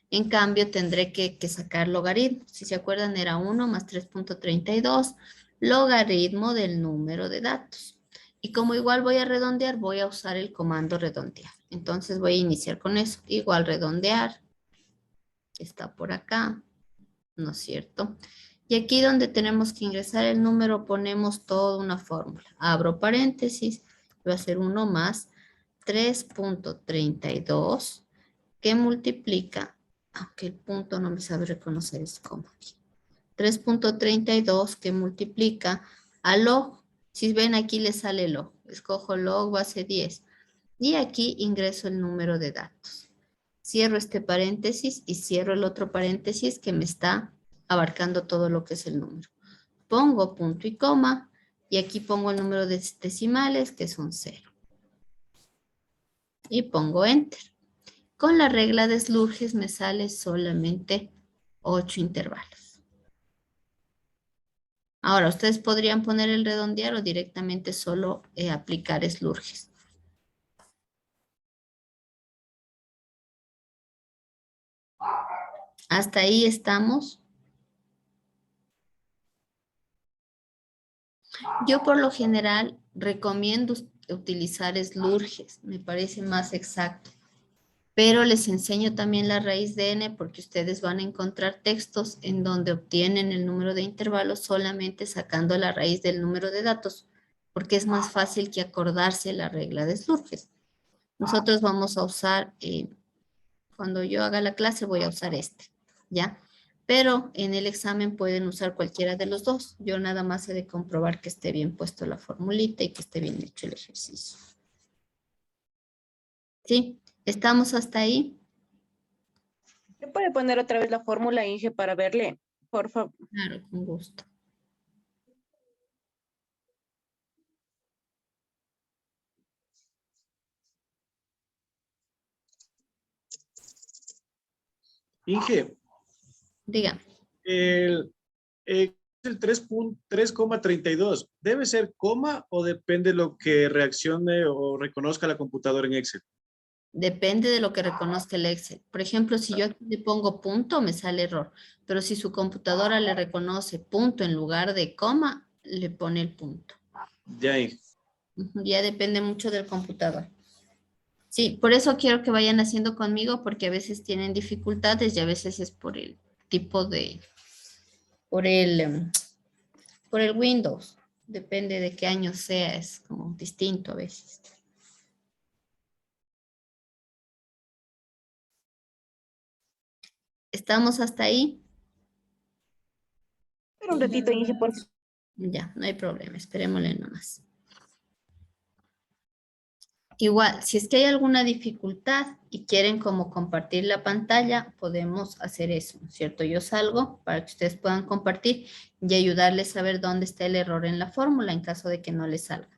En cambio, tendré que sacar logaritmo. Si se acuerdan, era 1 más 3.32, logaritmo del número de datos. Y como igual voy a redondear, voy a usar el comando redondear. Entonces voy a iniciar con eso. Igual redondear. Está por acá, ¿no es cierto? Y aquí donde tenemos que ingresar el número, ponemos toda una fórmula. Abro paréntesis, va a ser 1 más 3.32 que multiplica, aunque el punto no me sabe reconocer, es como aquí. 3.32 que multiplica a log. Si ven aquí le sale log. Escojo log base 10. Y aquí ingreso el número de datos. Cierro este paréntesis y cierro el otro paréntesis que me está abarcando todo lo que es el número. Pongo punto y coma y aquí pongo el número de decimales que son 0. Y pongo enter. Con la regla de slurges me sale solamente 8 intervalos. Ahora, ustedes podrían poner el redondear o directamente solo aplicar slurges. Hasta ahí estamos. Yo por lo general recomiendo utilizar slurges, me parece más exacto. Pero les enseño también la raíz de n porque ustedes van a encontrar textos en donde obtienen el número de intervalos solamente sacando la raíz del número de datos, porque es más fácil que acordarse la regla de slurges. Nosotros vamos a usar, cuando yo haga la clase voy a usar este, ¿ya? Pero en el examen pueden usar cualquiera de los dos. Yo nada más he de comprobar que esté bien puesto la formulita y que esté bien hecho el ejercicio. ¿Sí? ¿Estamos hasta ahí? ¿Me puede poner otra vez la fórmula, Inge, para verle? Por favor. Claro, con gusto. Inge, Diga. el, el 3,32, ¿debe ser coma o depende lo que reaccione o reconozca la computadora en Excel? Depende de lo que reconozca el Excel. Por ejemplo, si yo aquí le pongo punto, me sale error. Pero si su computadora le reconoce punto en lugar de coma, le pone el punto. Ya, Inge. Ya depende mucho del computador. Sí, por eso quiero que vayan haciendo conmigo, porque a veces tienen dificultades y a veces es por el tipo de, por el, por el Windows. Depende de qué año sea, es como distinto a veces. ¿Estamos hasta ahí? Espera un ratito, Inge, por favor. Ya, no hay problema, esperémosle nomás. Igual, si es que hay alguna dificultad y quieren como compartir la pantalla, podemos hacer eso, ¿no es cierto? Yo salgo para que ustedes puedan compartir y ayudarles a ver dónde está el error en la fórmula en caso de que no les salga.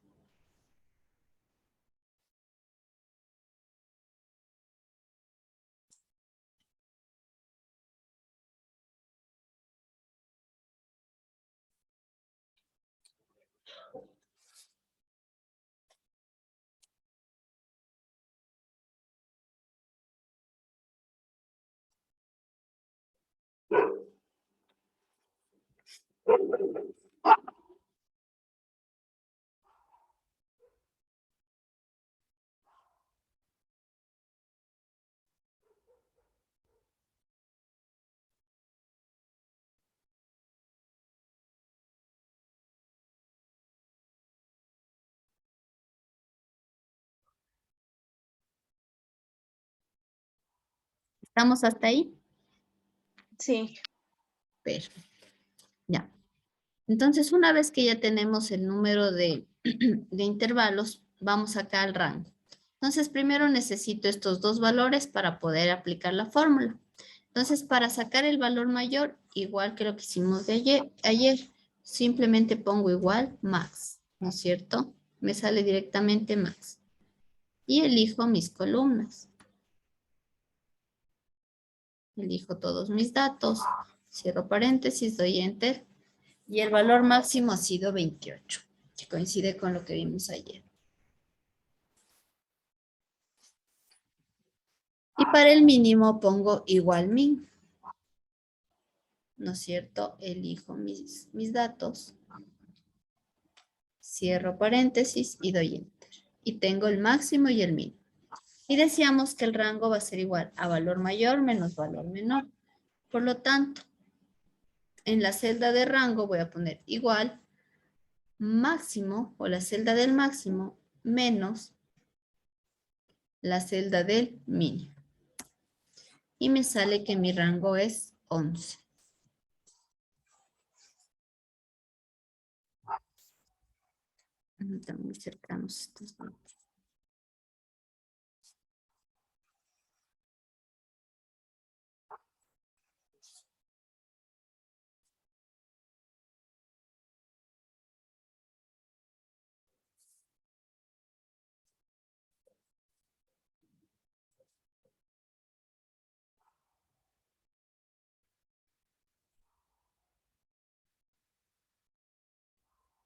¿Estamos hasta ahí? Sí. Perfecto. Ya. Entonces, una vez que ya tenemos el número de intervalos, vamos acá al rango. Entonces, primero necesito estos dos valores para poder aplicar la fórmula. Entonces, para sacar el valor mayor, igual que lo que hicimos de ayer, simplemente pongo igual max, ¿no es cierto? Me sale directamente max. Y elijo mis columnas. Elijo todos mis datos, cierro paréntesis, doy enter. Y el valor máximo ha sido 28, que coincide con lo que vimos ayer. Y para el mínimo pongo igual min. ¿No es cierto? Elijo mis datos. Cierro paréntesis y doy enter. Y tengo el máximo y el mínimo. Y decíamos que el rango va a ser igual a valor mayor menos valor menor. Por lo tanto, en la celda de rango voy a poner igual máximo o la celda del máximo menos la celda del mínimo. Y me sale que mi rango es 11. Están muy cercanos estos números.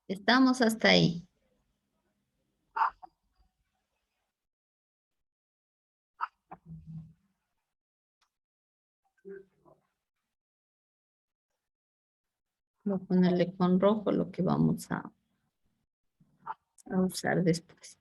Estamos hasta ahí. Voy a ponerle con rojo lo que vamos a usar después.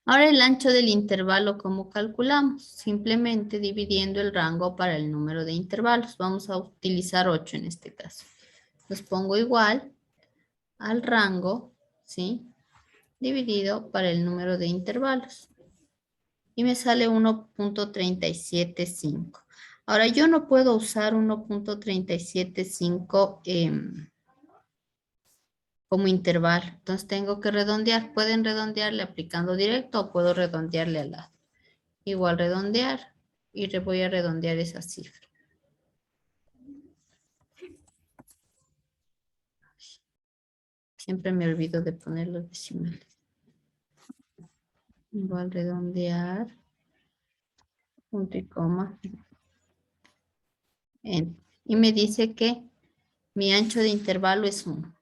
Ahora el ancho del intervalo, ¿cómo calculamos? Simplemente dividiendo el rango para el número de intervalos. Vamos a utilizar 8 en este caso. Los pongo igual al rango, ¿sí? Dividido para el número de intervalos. Y me sale 1.375. Ahora yo no puedo usar 1.375 como intervalo. Entonces tengo que redondear. Pueden redondearle aplicando directo o puedo redondearle al lado. Igual redondear y voy a redondear esa cifra. Siempre me olvido de poner los decimales. Igual redondear. Punto y coma. Y me dice que mi ancho de intervalo es 1.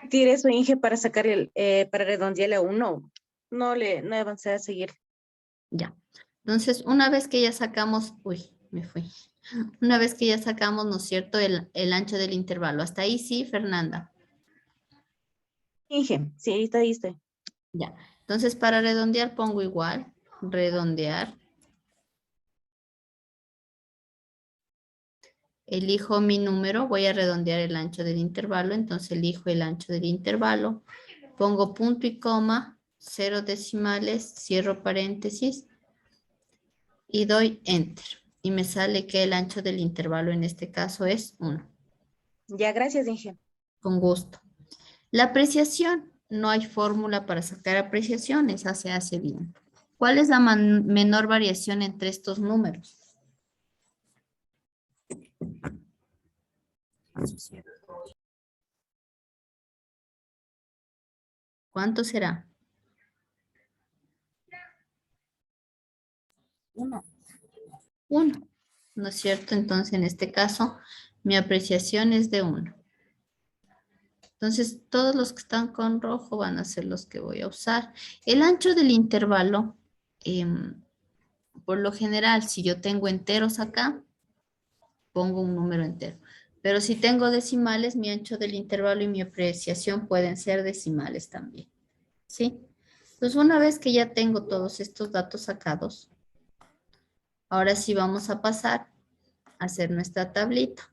Tire eso, Inge, para sacar para redondearle a 1. No avancé a seguir. Ya. Entonces, una vez que ya sacamos, uy, me fui. Una vez que ya sacamos, ¿no es cierto?, el ancho del intervalo. Hasta ahí sí, Fernanda. Inge, sí, ahí estoy. Ya. Entonces, para redondear pongo igual, redondear. Elijo mi número, voy a redondear el ancho del intervalo, entonces elijo el ancho del intervalo. Pongo punto y coma, 0 decimales, cierro paréntesis y doy enter. Y me sale que el ancho del intervalo en este caso es 1. Ya, gracias, Inge. Con gusto. La apreciación, no hay fórmula para sacar apreciación, esa se hace bien. ¿Cuál es la menor variación entre estos números? ¿Cuánto será? 1. 1. ¿No es cierto? Entonces, en este caso, mi apreciación es de 1. Entonces, todos los que están con rojo van a ser los que voy a usar. El ancho del intervalo, por lo general, si yo tengo enteros acá, pongo un número entero. Pero si tengo decimales, mi ancho del intervalo y mi apreciación pueden ser decimales también. ¿Sí? Entonces, una vez que ya tengo todos estos datos sacados, ahora sí vamos a pasar a hacer nuestra tablita.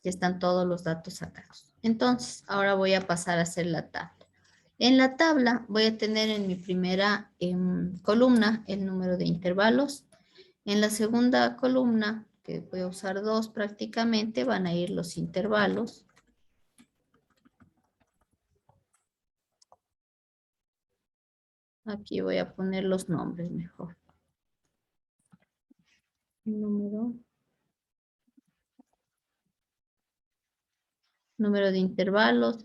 Ya están todos los datos sacados. Entonces, ahora voy a pasar a hacer la tabla. En la tabla voy a tener en mi primera columna el número de intervalos. En la segunda columna, que voy a usar 2 prácticamente, van a ir los intervalos. Aquí voy a poner los nombres mejor. Número de intervalos,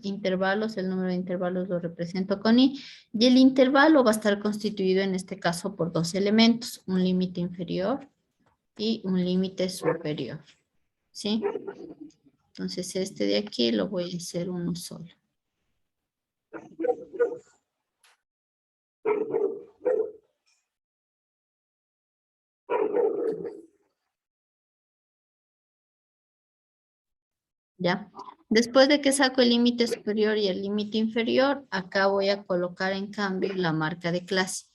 el número de intervalos lo represento con I, y el intervalo va a estar constituido en este caso por 2 elementos, un límite inferior y un límite superior, ¿sí? Entonces este de aquí lo voy a hacer uno solo. ¿Ya? Después de que saco el límite superior y el límite inferior, acá voy a colocar en cambio la marca de clase.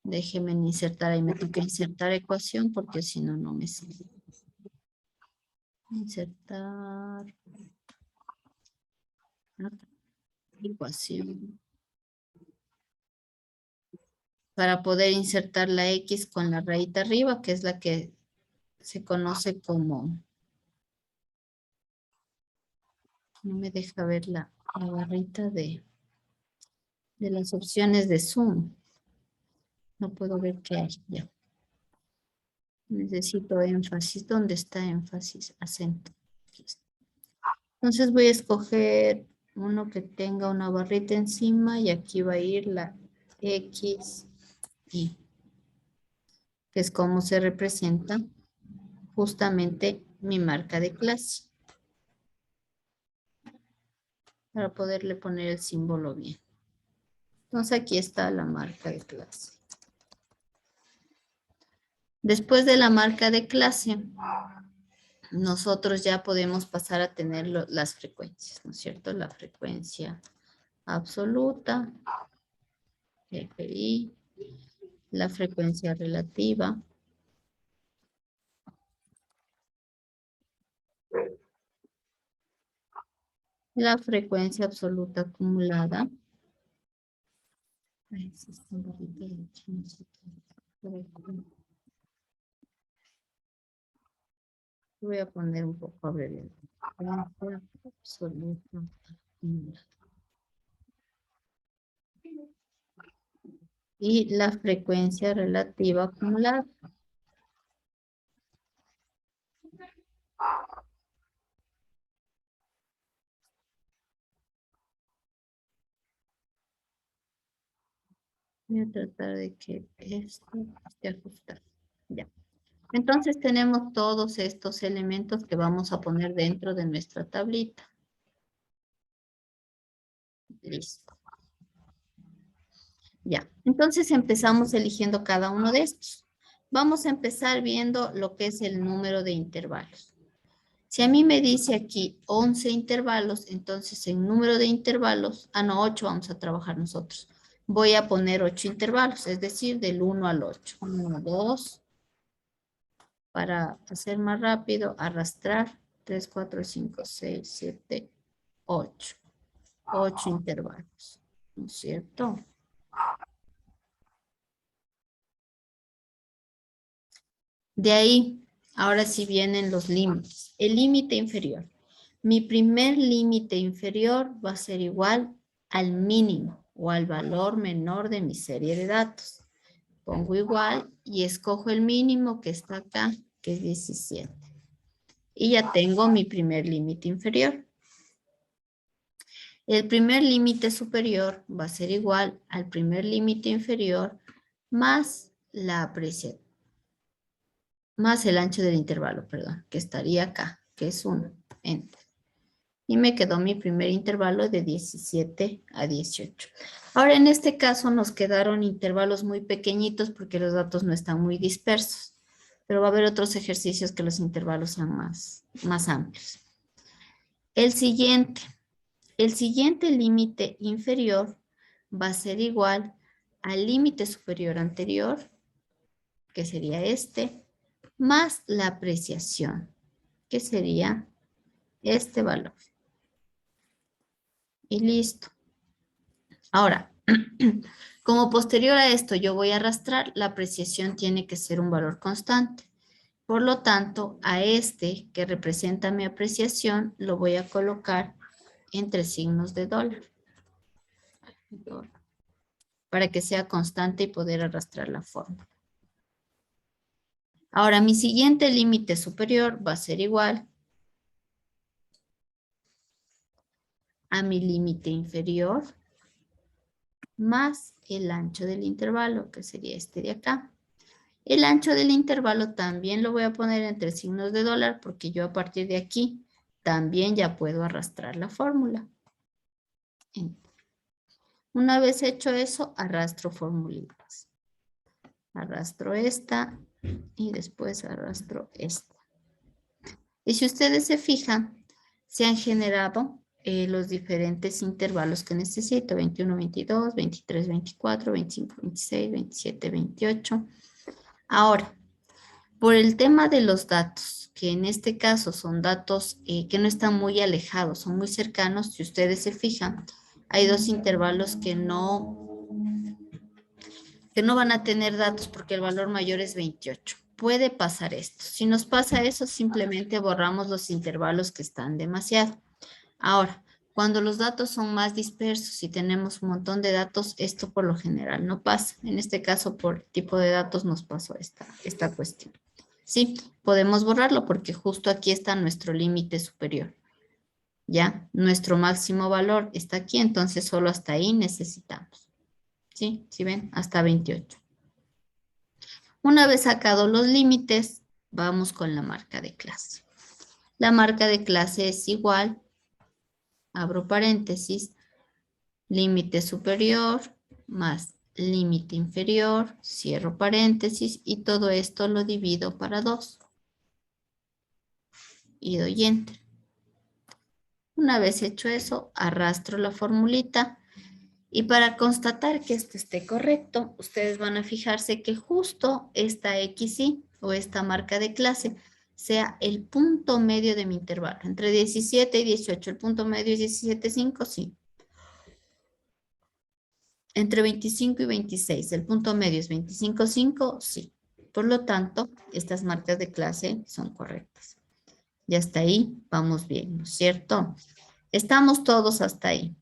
Déjenme insertar, ahí me toca insertar ecuación porque si no, no me sale. Insertar ecuación. Para poder insertar la X con la rayita arriba, que es la que se conoce como... No me deja ver la barrita de las opciones de Zoom. No puedo ver qué hay ya. Necesito énfasis. ¿Dónde está énfasis? Acento. Aquí está. Entonces voy a escoger uno que tenga una barrita encima y aquí va a ir la X, Y, que es como se representa justamente mi marca de clase. Para poderle poner el símbolo bien. Entonces aquí está la marca de clase. Después de la marca de clase, nosotros ya podemos pasar a tener las frecuencias, ¿no es cierto? La frecuencia absoluta, FI, la frecuencia relativa, la frecuencia absoluta acumulada. Voy a poner un poco abreviado. Frecuencia absoluta acumulada. Y la frecuencia relativa acumulada. Voy a tratar de que esto esté ajustado. Ya. Entonces tenemos todos estos elementos que vamos a poner dentro de nuestra tablita. Listo. Ya. Entonces empezamos eligiendo cada uno de estos. Vamos a empezar viendo lo que es el número de intervalos. Si a mí me dice aquí 11 intervalos, entonces en número de intervalos, 8 vamos a trabajar nosotros. Voy a poner 8 intervalos, es decir, del 1 al 8. 1, 2, para hacer más rápido, arrastrar, 3, 4, 5, 6, 7, 8. 8 intervalos, ¿no es cierto? De ahí, ahora sí vienen los límites. El límite inferior. Mi primer límite inferior va a ser igual al mínimo o al valor menor de mi serie de datos. Pongo igual y escojo el mínimo que está acá, que es 17. Y ya tengo mi primer límite inferior. El primer límite superior va a ser igual al primer límite inferior más la apreciación. Más el ancho del intervalo, perdón, que estaría acá, que es 1. Enter. Y me quedó mi primer intervalo de 17 a 18. Ahora, en este caso nos quedaron intervalos muy pequeñitos porque los datos no están muy dispersos. Pero va a haber otros ejercicios que los intervalos sean más amplios. El siguiente límite inferior va a ser igual al límite superior anterior, que sería este, más la apreciación, que sería este valor. Y listo. Ahora, como posterior a esto yo voy a arrastrar, la apreciación tiene que ser un valor constante. Por lo tanto, a este que representa mi apreciación, lo voy a colocar entre signos de dólar. Para que sea constante y poder arrastrar la fórmula. Ahora, mi siguiente límite superior va a ser igual a mi límite inferior más el ancho del intervalo, que sería este de acá. El ancho del intervalo también lo voy a poner entre signos de dólar porque yo a partir de aquí también ya puedo arrastrar la fórmula. Una vez hecho eso, arrastro formulitas. Arrastro esta y después arrastro esta. Y si ustedes se fijan, se han generado los diferentes intervalos que necesito. 21, 22, 23, 24, 25, 26, 27, 28. Ahora, por el tema de los datos, que en este caso son datos que no están muy alejados, son muy cercanos, si ustedes se fijan, hay dos intervalos que no van a tener datos porque el valor mayor es 28. Puede pasar esto. Si nos pasa eso, simplemente borramos los intervalos que están demasiado. Ahora, cuando los datos son más dispersos y tenemos un montón de datos, esto por lo general no pasa. En este caso, por tipo de datos nos pasó esta cuestión. Sí, podemos borrarlo porque justo aquí está nuestro límite superior. Ya, nuestro máximo valor está aquí, entonces solo hasta ahí necesitamos. ¿Sí? ¿Sí ven? Hasta 28. Una vez sacados los límites, vamos con la marca de clase. La marca de clase es igual, abro paréntesis, límite superior más límite inferior, cierro paréntesis y todo esto lo divido para 2. Y doy enter. Una vez hecho eso, arrastro la formulita. Y para constatar que esto esté correcto, ustedes van a fijarse que justo esta XY o esta marca de clase sea el punto medio de mi intervalo. Entre 17 y 18, el punto medio es 17,5, sí. Entre 25 y 26, el punto medio es 25,5, sí. Por lo tanto, estas marcas de clase son correctas. Y hasta ahí vamos bien, ¿no es cierto? Estamos todos hasta ahí.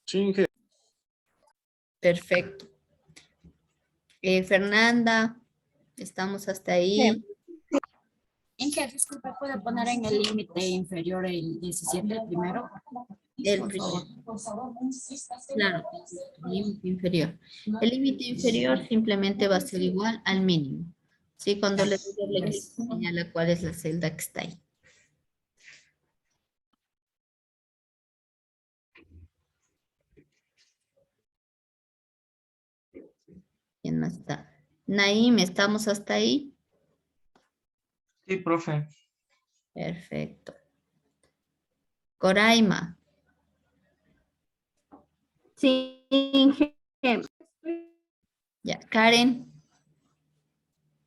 Sí, Inge. Perfecto. Fernanda, estamos hasta ahí. Inge, disculpa, ¿puede poner en el límite inferior el 17 primero? El Por primero, favor. claro, el límite inferior. El límite inferior simplemente va a ser igual al mínimo. ¿Sí? Cuando le doy doble clic, señala cuál es la celda que está ahí. ¿Quién más está? Naim, ¿estamos hasta ahí? Sí, profe. Perfecto. Coraima. Sí, Ya. Karen.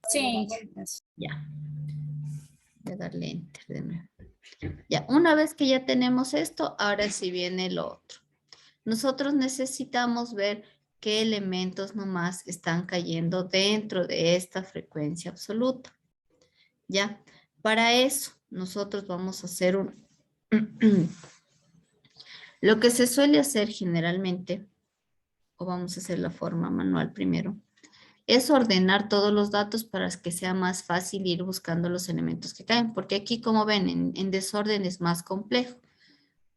Sí. Ya. Voy a darle enter de nuevo. Ya, una vez que ya tenemos esto, ahora sí viene lo otro. Nosotros necesitamos ver qué elementos nomás están cayendo dentro de esta frecuencia absoluta. ¿Ya? Para eso, nosotros vamos a hacer un... Lo que se suele hacer generalmente, o vamos a hacer la forma manual primero, es ordenar todos los datos para que sea más fácil ir buscando los elementos que caen, porque aquí, como ven, en desorden es más complejo.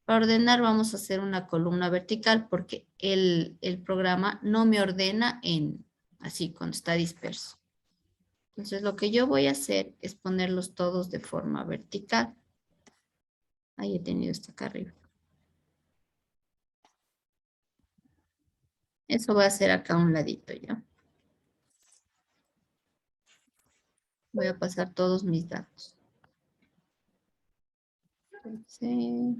Para ordenar vamos a hacer una columna vertical porque el programa no me ordena así cuando está disperso. Entonces lo que yo voy a hacer es ponerlos todos de forma vertical. Ahí he tenido esto acá arriba. Eso va a ser acá a un ladito ya. Voy a pasar todos mis datos. Sí.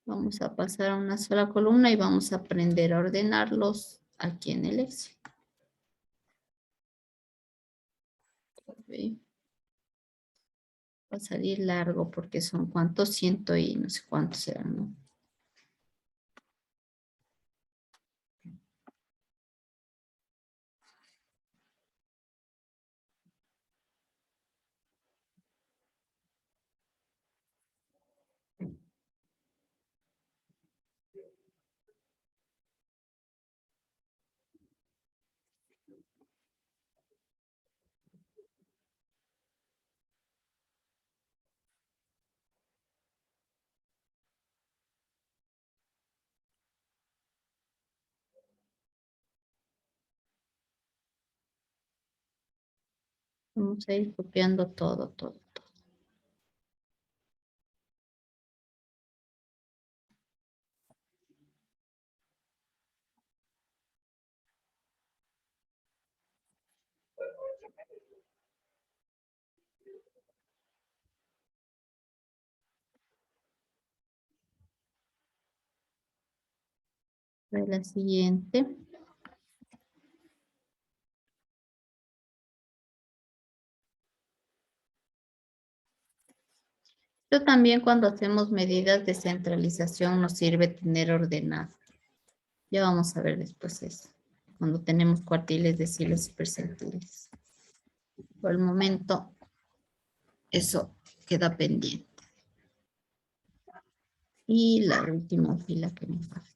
Vamos a pasar a una sola columna y vamos a aprender a ordenarlos aquí en el Excel. Ok. Va a salir largo porque son cuántos, ciento y no sé cuántos serán, ¿no? Vamos a ir copiando todo, todo, todo. La siguiente. Esto también cuando hacemos medidas de centralización nos sirve tener ordenado. Ya vamos a ver después eso. Cuando tenemos cuartiles, deciles y percentiles. Por el momento, eso queda pendiente. Y la última fila que me falta.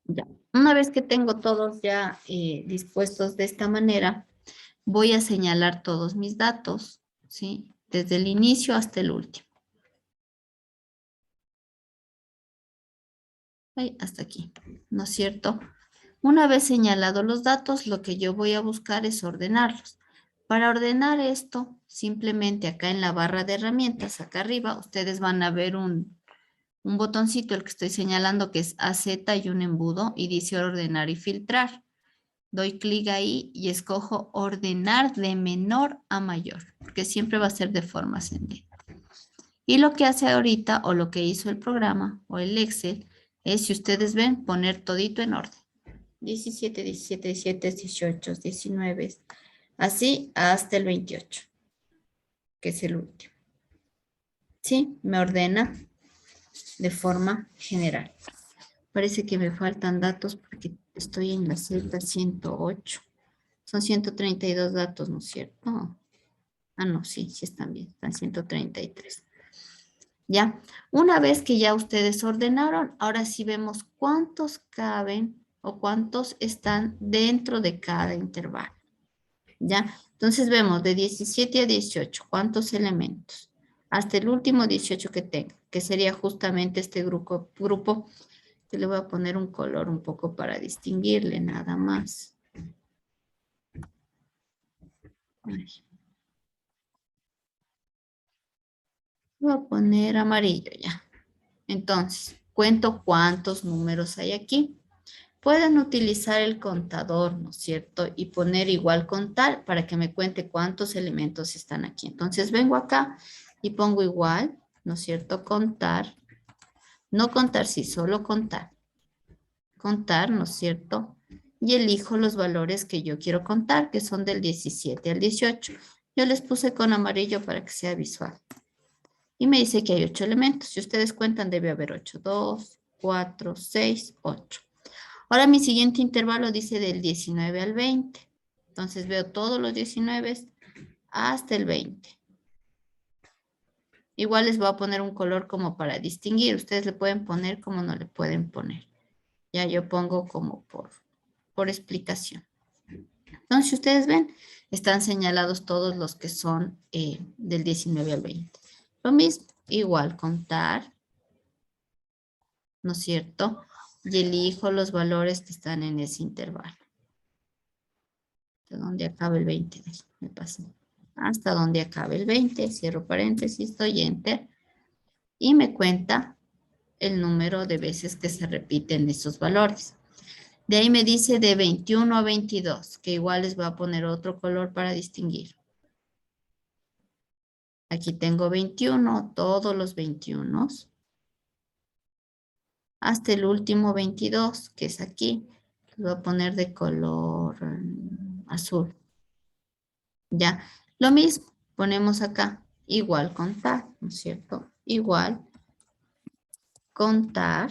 Ya. Una vez que tengo todos ya dispuestos de esta manera, voy a señalar todos mis datos, ¿sí? Desde el inicio hasta el último. Ahí, hasta aquí, ¿no es cierto? Una vez señalados los datos, lo que yo voy a buscar es ordenarlos. Para ordenar esto, simplemente acá en la barra de herramientas, acá arriba, ustedes van a ver un botoncito, el que estoy señalando, que es AZ y un embudo, y dice ordenar y filtrar. Doy clic ahí y escojo ordenar de menor a mayor, porque siempre va a ser de forma ascendente. Y lo que hace ahorita, o lo que hizo el programa, o el Excel, es, si ustedes ven, poner todito en orden. 17, 17, 17, 18, 19, así hasta el 28, que es el último. ¿Sí? Me ordena de forma general. Parece que me faltan datos porque estoy en la celda 108. Son 132 datos, ¿no es cierto? Ah, no, sí, sí están bien, están 133. Ya, una vez que ya ustedes ordenaron, ahora sí vemos cuántos caben o cuántos están dentro de cada intervalo. ¿Ya? Entonces vemos de 17 a 18, ¿cuántos elementos? Hasta el último 18 que tenga, que sería justamente este grupo que le voy a poner un color un poco para distinguirle nada más. Ay. Voy a poner amarillo ya. Entonces, cuento cuántos números hay aquí. Pueden utilizar el contador, ¿no es cierto? Y poner igual contar para que me cuente cuántos elementos están aquí. Entonces vengo acá y pongo igual, ¿no es cierto? Contar. No contar, sí, solo contar. Contar, ¿no es cierto? Y elijo los valores que yo quiero contar, que son del 17 al 18. Yo les puse con amarillo para que sea visual. Y me dice que hay 8 elementos. Si ustedes cuentan, debe haber 8. 2, 4, 6, 8. Ahora mi siguiente intervalo dice del 19 al 20. Entonces veo todos los 19 hasta el 20. Igual les voy a poner un color como para distinguir. Ustedes le pueden poner como no le pueden poner. Ya yo pongo como por explicación. Entonces, si ustedes ven, están señalados todos los que son del 19 al 20. Lo mismo, igual contar, ¿no es cierto? Y elijo los valores que están en ese intervalo. Hasta donde acabe el 20, me pasé. Hasta donde acabe el 20, cierro paréntesis, doy enter y me cuenta el número de veces que se repiten esos valores. De ahí me dice de 21 a 22, que igual les voy a poner otro color para distinguir. Aquí tengo 21, todos los 21. Hasta el último 22, que es aquí. Lo voy a poner de color azul. Ya, lo mismo, ponemos acá, igual contar, ¿no es cierto? Igual contar,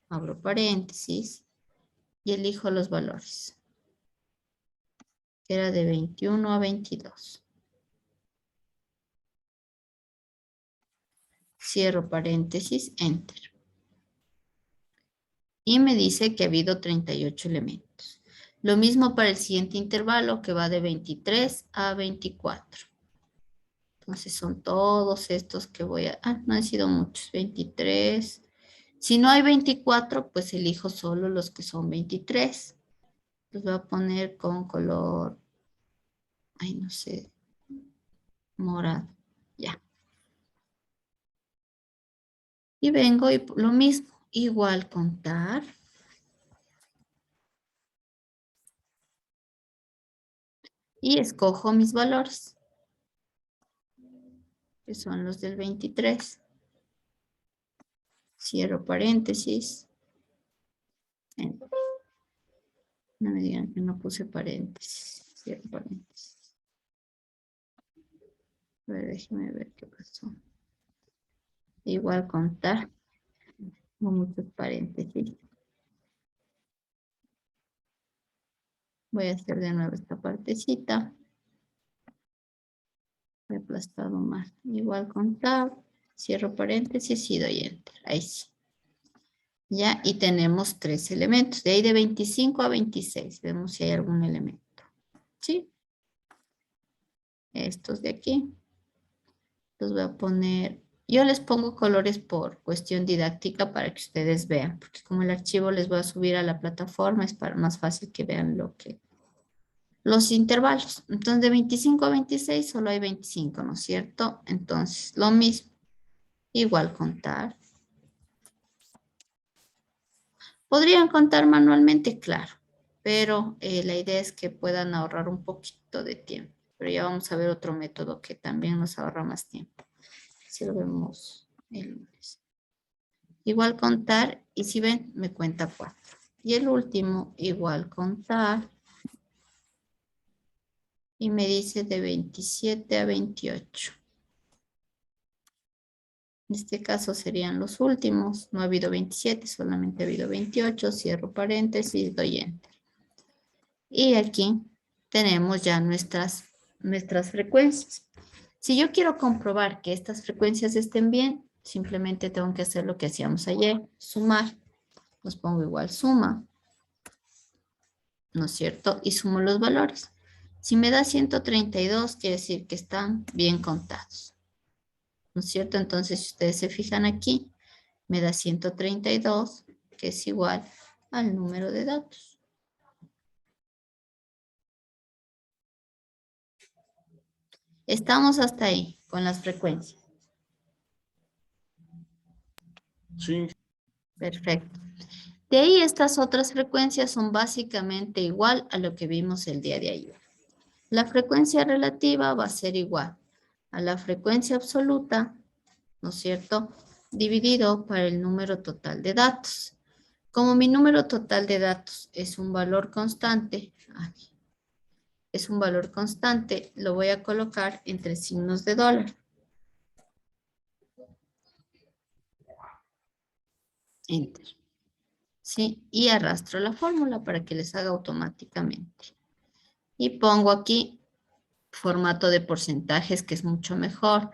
abro paréntesis, y elijo los valores. Que era de 21 a 22. Cierro paréntesis, enter. Y me dice que ha habido 38 elementos. Lo mismo para el siguiente intervalo que va de 23 a 24. Entonces son todos estos que voy a... Ah, no han sido muchos, 23. Si no hay 24, pues elijo solo los que son 23. Los voy a poner con color... Ay, no sé. Morado. Ya. Y vengo y lo mismo. Igual contar. Y escojo mis valores, que son los del 23. Cierro paréntesis. Enter. No me digan que no puse paréntesis. Cierro paréntesis. A ver, déjenme ver qué pasó. Igual contar. No muchos paréntesis. Voy a hacer de nuevo esta partecita. He aplastado más. Igual contar. Cierro paréntesis y doy enter. Ahí sí. Ya, y tenemos 3 elementos. De ahí de 25 a 26. Vemos si hay algún elemento. ¿Sí? Estos de aquí. Los voy a poner. Yo les pongo colores por cuestión didáctica para que ustedes vean. Porque como el archivo les voy a subir a la plataforma, es para más fácil que vean los intervalos. Entonces, de 25 a 26 solo hay 25, ¿no es cierto? Entonces, lo mismo. Igual contar. Podrían contar manualmente, claro, pero la idea es que puedan ahorrar un poquito de tiempo. Pero ya vamos a ver otro método que también nos ahorra más tiempo. Si lo vemos el lunes. Igual contar, y si ven, me cuenta 4. Y el último, igual contar. Y me dice de 27 a 28. En este caso serían los últimos. No ha habido 27, solamente ha habido 28. Cierro paréntesis, doy enter. Y aquí tenemos ya nuestras frecuencias. Si yo quiero comprobar que estas frecuencias estén bien, simplemente tengo que hacer lo que hacíamos ayer, sumar. Los pongo igual suma, ¿no es cierto? Y sumo los valores. Si me da 132, quiere decir que están bien contados. ¿No es cierto? Entonces, si ustedes se fijan aquí, me da 132, que es igual al número de datos. Estamos hasta ahí con las frecuencias. Sí. Perfecto. De ahí estas otras frecuencias son básicamente igual a lo que vimos el día de ayer. La frecuencia relativa va a ser igual a la frecuencia absoluta, ¿no es cierto? Dividido por el número total de datos. Como mi número total de datos es un valor constante, lo voy a colocar entre signos de dólar. Enter. ¿Sí? Y arrastro la fórmula para que les haga automáticamente. Y pongo aquí formato de porcentajes, que es mucho mejor.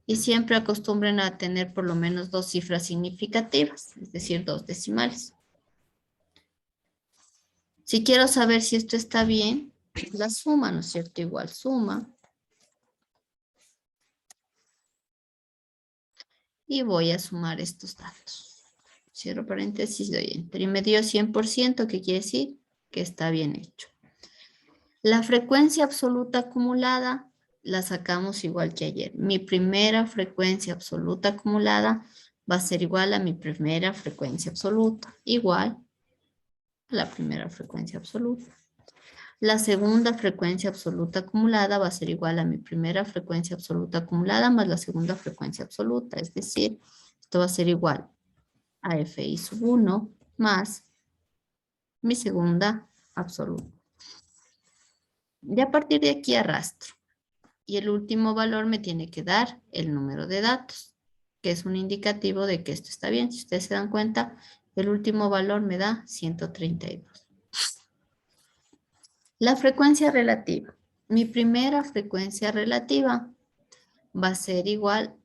Y siempre acostumbren a tener por lo menos 2 cifras significativas, es decir, 2 decimales. Si quiero saber si esto está bien, la suma, ¿no es cierto? Igual suma. Y voy a sumar estos datos. Cierro paréntesis, doy enter. Y me dio 100%, que quiere decir que está bien hecho. La frecuencia absoluta acumulada la sacamos igual que ayer. Mi primera frecuencia absoluta acumulada va a ser igual a mi primera frecuencia absoluta. Igual la primera frecuencia absoluta. La segunda frecuencia absoluta acumulada va a ser igual a mi primera frecuencia absoluta acumulada más la segunda frecuencia absoluta. Es decir, esto va a ser igual a Fi sub 1 más mi segunda absoluta. Y a partir de aquí arrastro. Y el último valor me tiene que dar el número de datos, que es un indicativo de que esto está bien. Si ustedes se dan cuenta, el último valor me da 132. La frecuencia relativa. Mi primera frecuencia relativa va a ser igual,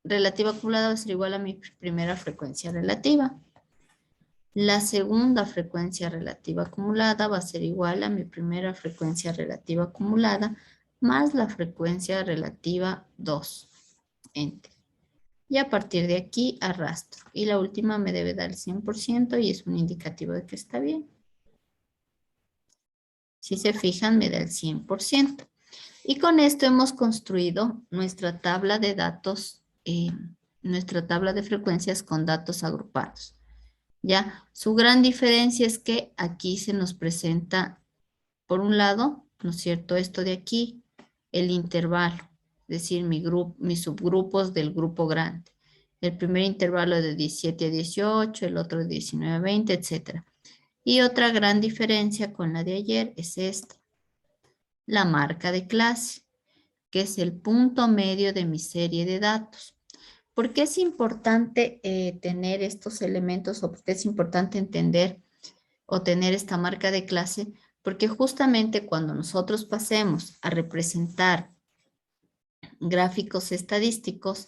relativa acumulada va a ser igual a mi primera frecuencia relativa. La segunda frecuencia relativa acumulada va a ser igual a mi primera frecuencia relativa acumulada más la frecuencia relativa 2. Enter. Y a partir de aquí arrastro. Y la última me debe dar el 100% y es un indicativo de que está bien. Si se fijan, me da el 100%. Y con esto hemos construido nuestra tabla de datos, nuestra tabla de frecuencias con datos agrupados. Ya, su gran diferencia es que aquí se nos presenta, por un lado, ¿no es cierto? Esto de aquí, el intervalo, es decir, mis subgrupos del grupo grande. El primer intervalo de 17 a 18, el otro de 19 a 20, etc. Y otra gran diferencia con la de ayer es esta, la marca de clase, que es el punto medio de mi serie de datos. ¿Por qué es importante tener estos elementos o por qué es importante entender o tener esta marca de clase? Porque justamente cuando nosotros pasemos a representar gráficos estadísticos,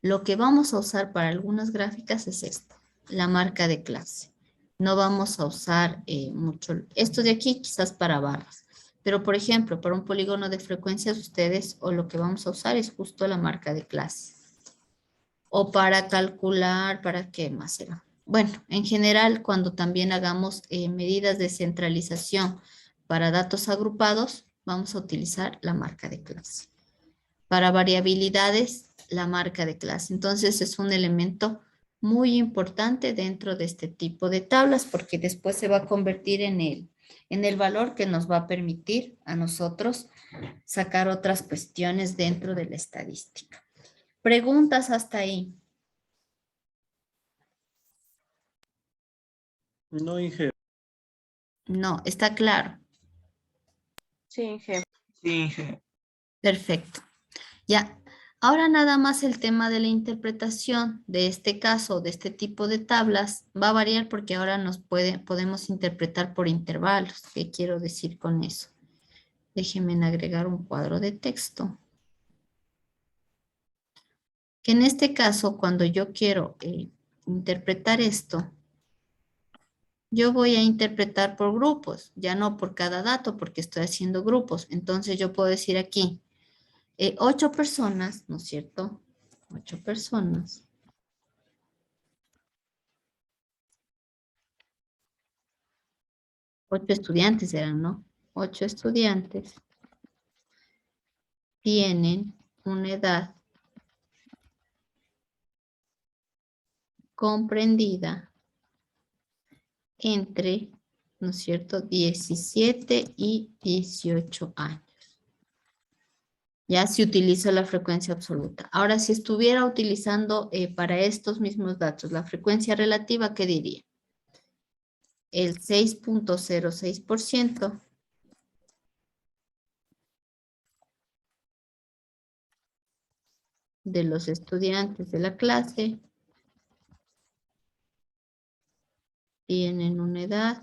lo que vamos a usar para algunas gráficas es esto, la marca de clase. No vamos a usar mucho, esto de aquí quizás para barras, pero por ejemplo, para un polígono de frecuencias ustedes o lo que vamos a usar es justo la marca de clase. O para calcular, ¿para qué más será? Bueno, en general, cuando también hagamos medidas de centralización para datos agrupados, vamos a utilizar la marca de clase. Para variabilidades, la marca de clase. Entonces, es un elemento muy importante dentro de este tipo de tablas porque después se va a convertir en el valor que nos va a permitir a nosotros sacar otras cuestiones dentro de la estadística. ¿Preguntas hasta ahí? No, Inge. No, está claro. Sí, Inge. Sí, Inge. Perfecto. Ya, ahora nada más el tema de la interpretación de este caso, de este tipo de tablas, va a variar porque ahora podemos interpretar por intervalos. ¿Qué quiero decir con eso? Déjenme agregar un cuadro de texto. Que en este caso, cuando yo quiero interpretar esto, yo voy a interpretar por grupos, ya no por cada dato, porque estoy haciendo grupos. Entonces yo puedo decir aquí, 8 personas, ¿no es cierto? 8 personas. 8 estudiantes eran, ¿no? 8 estudiantes tienen una edad comprendida entre, ¿no es cierto?, 17 y 18 años. Ya se utiliza la frecuencia absoluta. Ahora, si estuviera utilizando para estos mismos datos la frecuencia relativa, ¿qué diría? El 6.06% de los estudiantes de la clase tienen una edad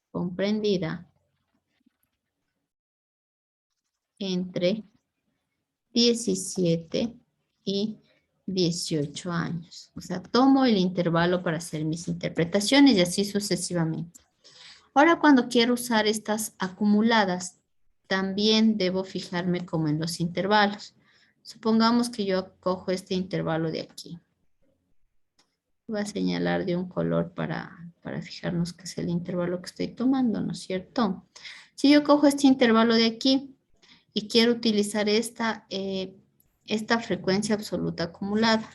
comprendida entre 17 y 18 años. O sea, tomo el intervalo para hacer mis interpretaciones y así sucesivamente. Ahora, cuando quiero usar estas acumuladas, también debo fijarme como en los intervalos. Supongamos que yo cojo este intervalo de aquí. Voy a señalar de un color para fijarnos que es el intervalo que estoy tomando, ¿no es cierto? Si yo cojo este intervalo de aquí y quiero utilizar esta frecuencia absoluta acumulada,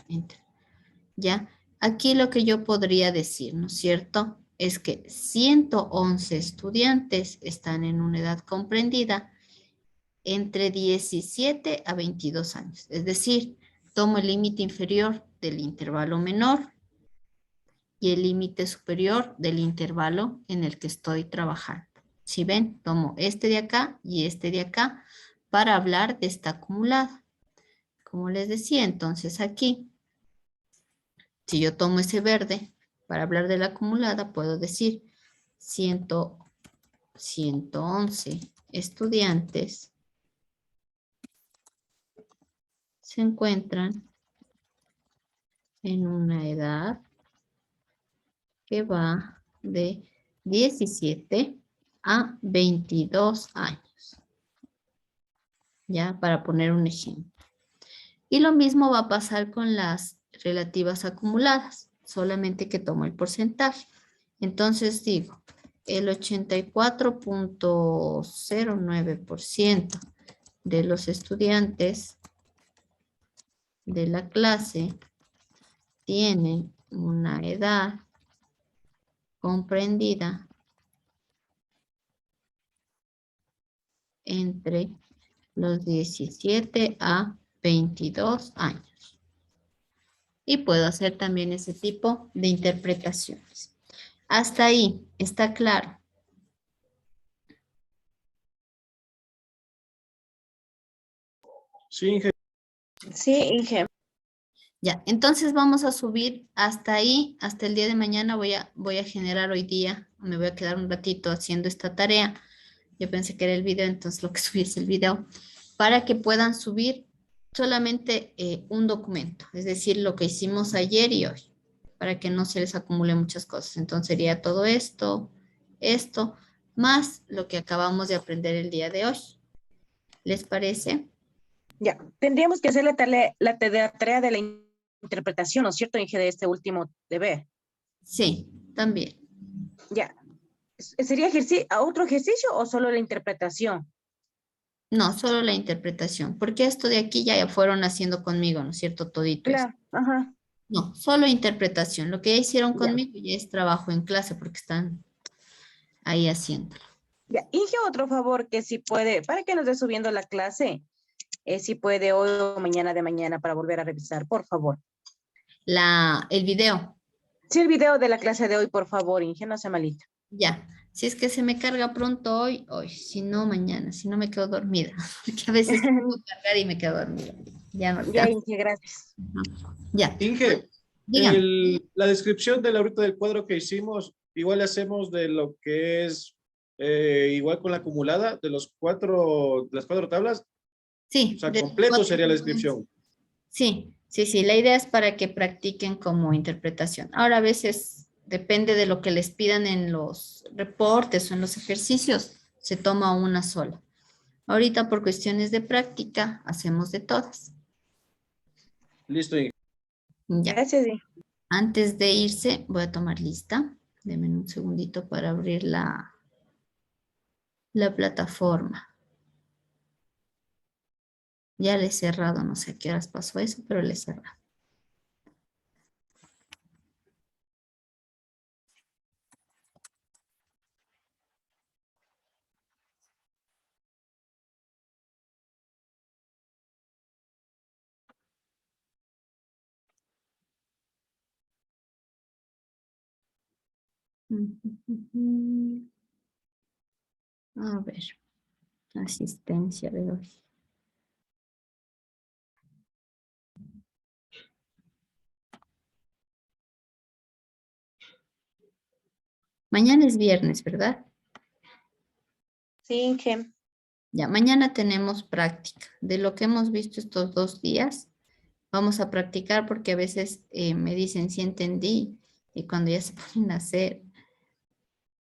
¿ya? aquí lo que yo podría decir, ¿no es cierto? Es que 111 estudiantes están en una edad comprendida entre 17 a 22 años. Es decir, tomo el límite inferior del intervalo menor y el límite superior del intervalo en el que estoy trabajando. Si ven, tomo este de acá y este de acá para hablar de esta acumulada. Como les decía, entonces aquí, si yo tomo ese verde para hablar de la acumulada, puedo decir 111 estudiantes se encuentran en una edad que va de 17 a 22 años. Ya, para poner un ejemplo. Y lo mismo va a pasar con las relativas acumuladas, solamente que tomo el porcentaje. Entonces digo, el 84.09% de los estudiantes de la clase tienen una edad comprendida entre los 17 a 22 años. Y puedo hacer también ese tipo de interpretaciones. Hasta ahí, ¿está claro? Sí, Inge. Sí, Inge. Ya, entonces vamos a subir hasta ahí, hasta el día de mañana voy a generar hoy día, me voy a quedar un ratito haciendo esta tarea. Yo pensé que era el video, entonces lo que subí es el video, para que puedan subir solamente un documento, es decir, lo que hicimos ayer y hoy, para que no se les acumule muchas cosas. Entonces sería todo esto, más lo que acabamos de aprender el día de hoy. ¿Les parece? Ya, tendríamos que hacer la tarea de la interpretación, ¿no es cierto, Inge, de este último deber? Sí, también. Ya. ¿Sería otro ejercicio o solo la interpretación? No, solo la interpretación, porque esto de aquí ya fueron haciendo conmigo, ¿no es cierto? Todito esto. Claro, ajá, No, solo interpretación. Lo que ya hicieron ya. conmigo ya es trabajo en clase porque están ahí haciéndolo. Ya, Inge, otro favor que si puede, para que nos esté subiendo la clase, si puede hoy o mañana de mañana para volver a revisar, por favor. El video, Sí, el video de la clase de hoy, por favor, Inge, no sea malita. ya. Si es que se me carga pronto hoy, si no mañana, si no me quedo dormida, porque a veces puedo cargar y me quedo dormida. Ya no Ya, alcanza. Inge, gracias. Ajá. Ya. Inge, Dígame. la descripción de ahorita del cuadro que hicimos, igual le hacemos de lo que es igual con la acumulada de las cuatro tablas, Sí. o sea, de completo 4 sería la componentes. descripción. Sí, sí, sí. La idea es para que practiquen como interpretación. Ahora a veces depende de lo que les pidan en los reportes o en los ejercicios, se toma una sola. Ahorita por cuestiones de práctica hacemos de todas. Listo, Inge. Ya. Gracias, Inge. Antes de irse voy a tomar lista. Denme un segundito para abrir la plataforma. Ya le he cerrado, no sé a qué horas pasó eso, pero le he cerrado. A ver, asistencia de hoy. Mañana es viernes, ¿verdad? Sí, Inge. Ya, mañana tenemos práctica. De lo que hemos visto estos 2 días, vamos a practicar porque a veces me dicen sí entendí y cuando ya se ponen a hacer,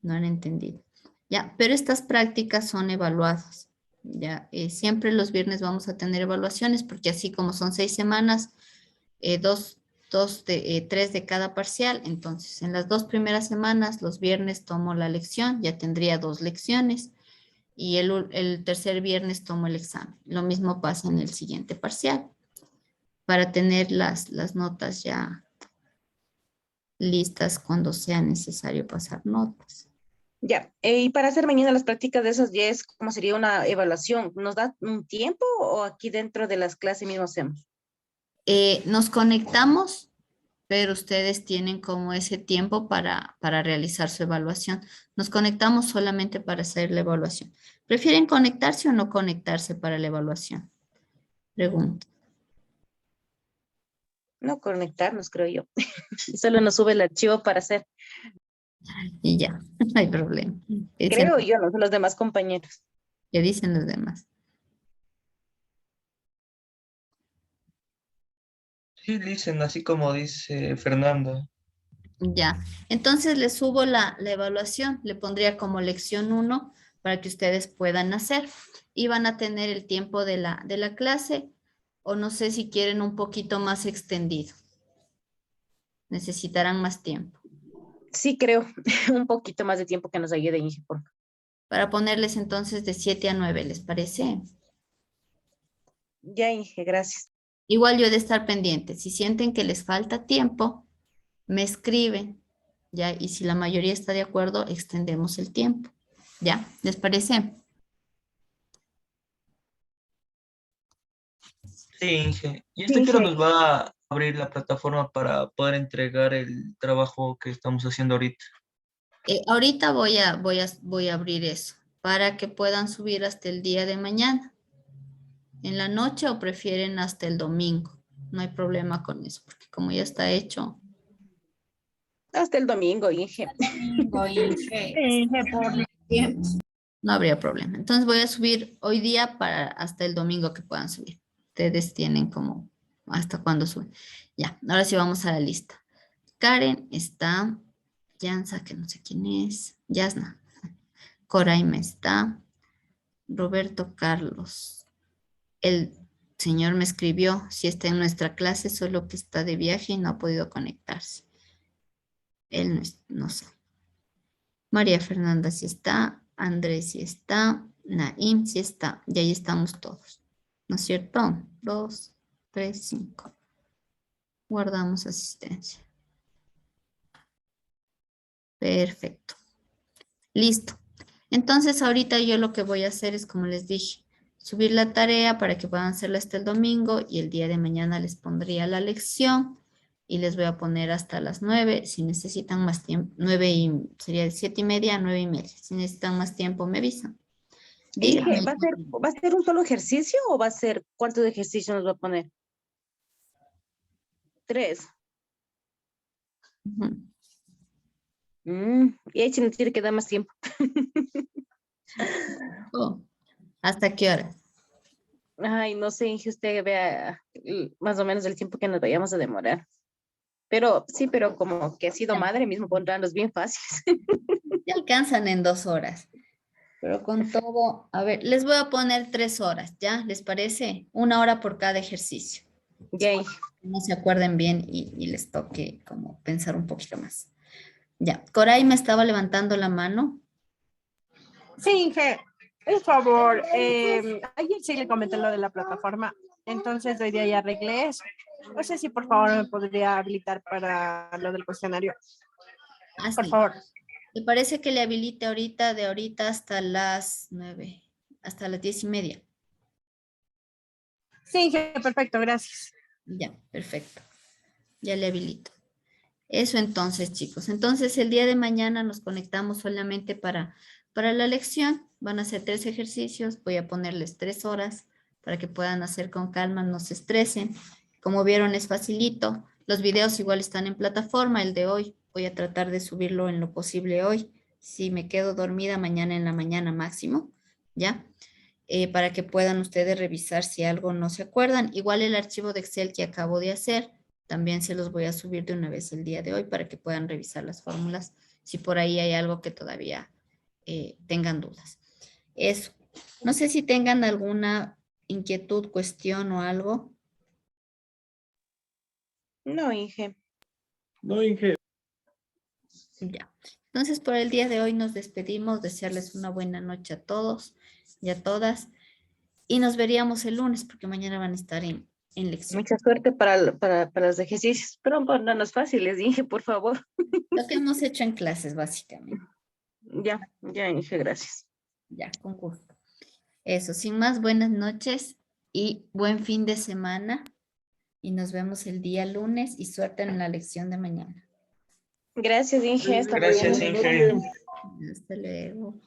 no han entendido. Ya, pero estas prácticas son evaluadas. Ya, siempre los viernes vamos a tener evaluaciones porque así como son 6 semanas, 3 de cada parcial. Entonces, en las 2 primeras semanas, los viernes tomo la lección, ya tendría 2 lecciones. Y el tercer viernes tomo el examen. Lo mismo pasa en el siguiente parcial, para tener las notas ya listas cuando sea necesario pasar notas. Ya, y para hacer mañana las prácticas de esas 10, ¿cómo sería una evaluación? ¿Nos da un tiempo o aquí dentro de las clases mismo hacemos? Nos conectamos, pero ustedes tienen como ese tiempo para realizar su evaluación. Nos conectamos solamente para hacer la evaluación. ¿Prefieren conectarse o no conectarse para la evaluación? Pregunto. No conectarnos, creo yo. Y solo nos sube el archivo para hacer. Y ya, no hay problema. Creo yo, no sé los demás compañeros. ¿Qué dicen los demás? Sí, dicen, así como dice Fernanda. Ya, entonces le subo la evaluación, le pondría como lección 1 para que ustedes puedan hacer y van a tener el tiempo de la clase o no sé si quieren un poquito más extendido. Necesitarán más tiempo Sí, creo. Un poquito más de tiempo que nos ayude, Inge, por favor. para ponerles entonces de 7 a 9, ¿les parece? Ya, Inge, gracias. Igual yo he de estar pendiente. Si sienten que les falta tiempo, me escriben, ¿ya? Y si la mayoría está de acuerdo, extendemos el tiempo, ¿ya? ¿Les parece? Sí, Inge. ¿Y Sí, hasta qué hora Inge. nos va a abrir la plataforma para poder entregar el trabajo que estamos haciendo ahorita? Ahorita voy a abrir eso para que puedan subir hasta el día de mañana, en la noche o prefieren hasta el domingo. No hay problema con eso, porque como ya está hecho, Hasta el domingo, Inge. Domingo, Inge. Inge, por Tiempo. no habría problema. Entonces voy a subir hoy día para hasta el domingo que puedan subir. Ustedes tienen como hasta cuándo suben. Ya, ahora sí vamos a la lista. Karen está, Yansa, que no sé quién es, Yasna, Coraima está, Roberto Carlos. El señor me escribió si está en nuestra clase, solo que está de viaje y no ha podido conectarse. Él no sé. María Fernanda sí está, Andrés sí está, Naim sí está, y ahí estamos todos. ¿No es cierto? 2, 3, 5. Guardamos asistencia. Perfecto. Listo. Entonces ahorita yo lo que voy a hacer es, como les dije, subir la tarea para que puedan hacerla hasta el domingo y el día de mañana les pondría la lección y les voy a poner hasta las 9. Si necesitan más tiempo, 9 y sería de 7:30 a 9:30. Si necesitan más tiempo, me avisan. Inge, Díganme. ¿va a ser un solo ejercicio o va a ser cuántos ejercicios nos va a poner? 3. Ujú. Y ahí sí nos tiene que dar más tiempo. Oh, ¿hasta qué hora? Ay, no sé, Inge, usted vea más o menos el tiempo que nos vayamos a demorar. Pero sí, pero como que ha sido madre mismo pondrándolos bien fáciles. Se alcanzan en 2 horas. Pero con todo, a ver, les voy a poner 3 horas, ¿ya? ¿Les parece? 1 hora por cada ejercicio. Ya, Inge. No se acuerden bien y les toque como pensar un poquito más. Ya, Coray me estaba levantando la mano. Sí, Inge, por favor. Ayer sí le comenté lo de la plataforma, entonces hoy día ya arreglé eso. No sé si por favor me podría habilitar para lo del cuestionario. Por Así. favor. ¿Le parece que le habilite ahorita, de ahorita hasta las 9, hasta las 10:30? Sí, Inge, perfecto, gracias. Ya, perfecto. Ya le habilito. Eso entonces, chicos. Entonces, el día de mañana nos conectamos solamente para la lección. Van a ser 3 ejercicios. Voy a ponerles 3 horas para que puedan hacer con calma, no se estresen. Como vieron, es facilito. Los videos igual están en plataforma. El de hoy, voy a tratar de subirlo en lo posible hoy. Si me quedo dormida, mañana en la mañana máximo, ¿ya? Para que puedan ustedes revisar si algo no se acuerdan. Igual el archivo de Excel que acabo de hacer, también se los voy a subir de una vez el día de hoy para que puedan revisar las fórmulas si por ahí hay algo que todavía tengan dudas. Eso. No sé si tengan alguna inquietud, cuestión o algo. No, Inge. No, Inge. Ya. Entonces, por el día de hoy nos despedimos. Desearles una buena noche a todos y a todas. Y nos veríamos el lunes porque mañana van a estar en en lección. Mucha suerte para los ejercicios, pero no es fáciles, Inge, por favor. Lo que hemos hecho en clases, básicamente. Ya, Inge, gracias. Ya, con gusto. Eso, sin más, buenas noches y buen fin de semana. Y nos vemos el día lunes y suerte en la lección de mañana. Gracias, Inge. Hasta Gracias, luego. Inge. Hasta luego.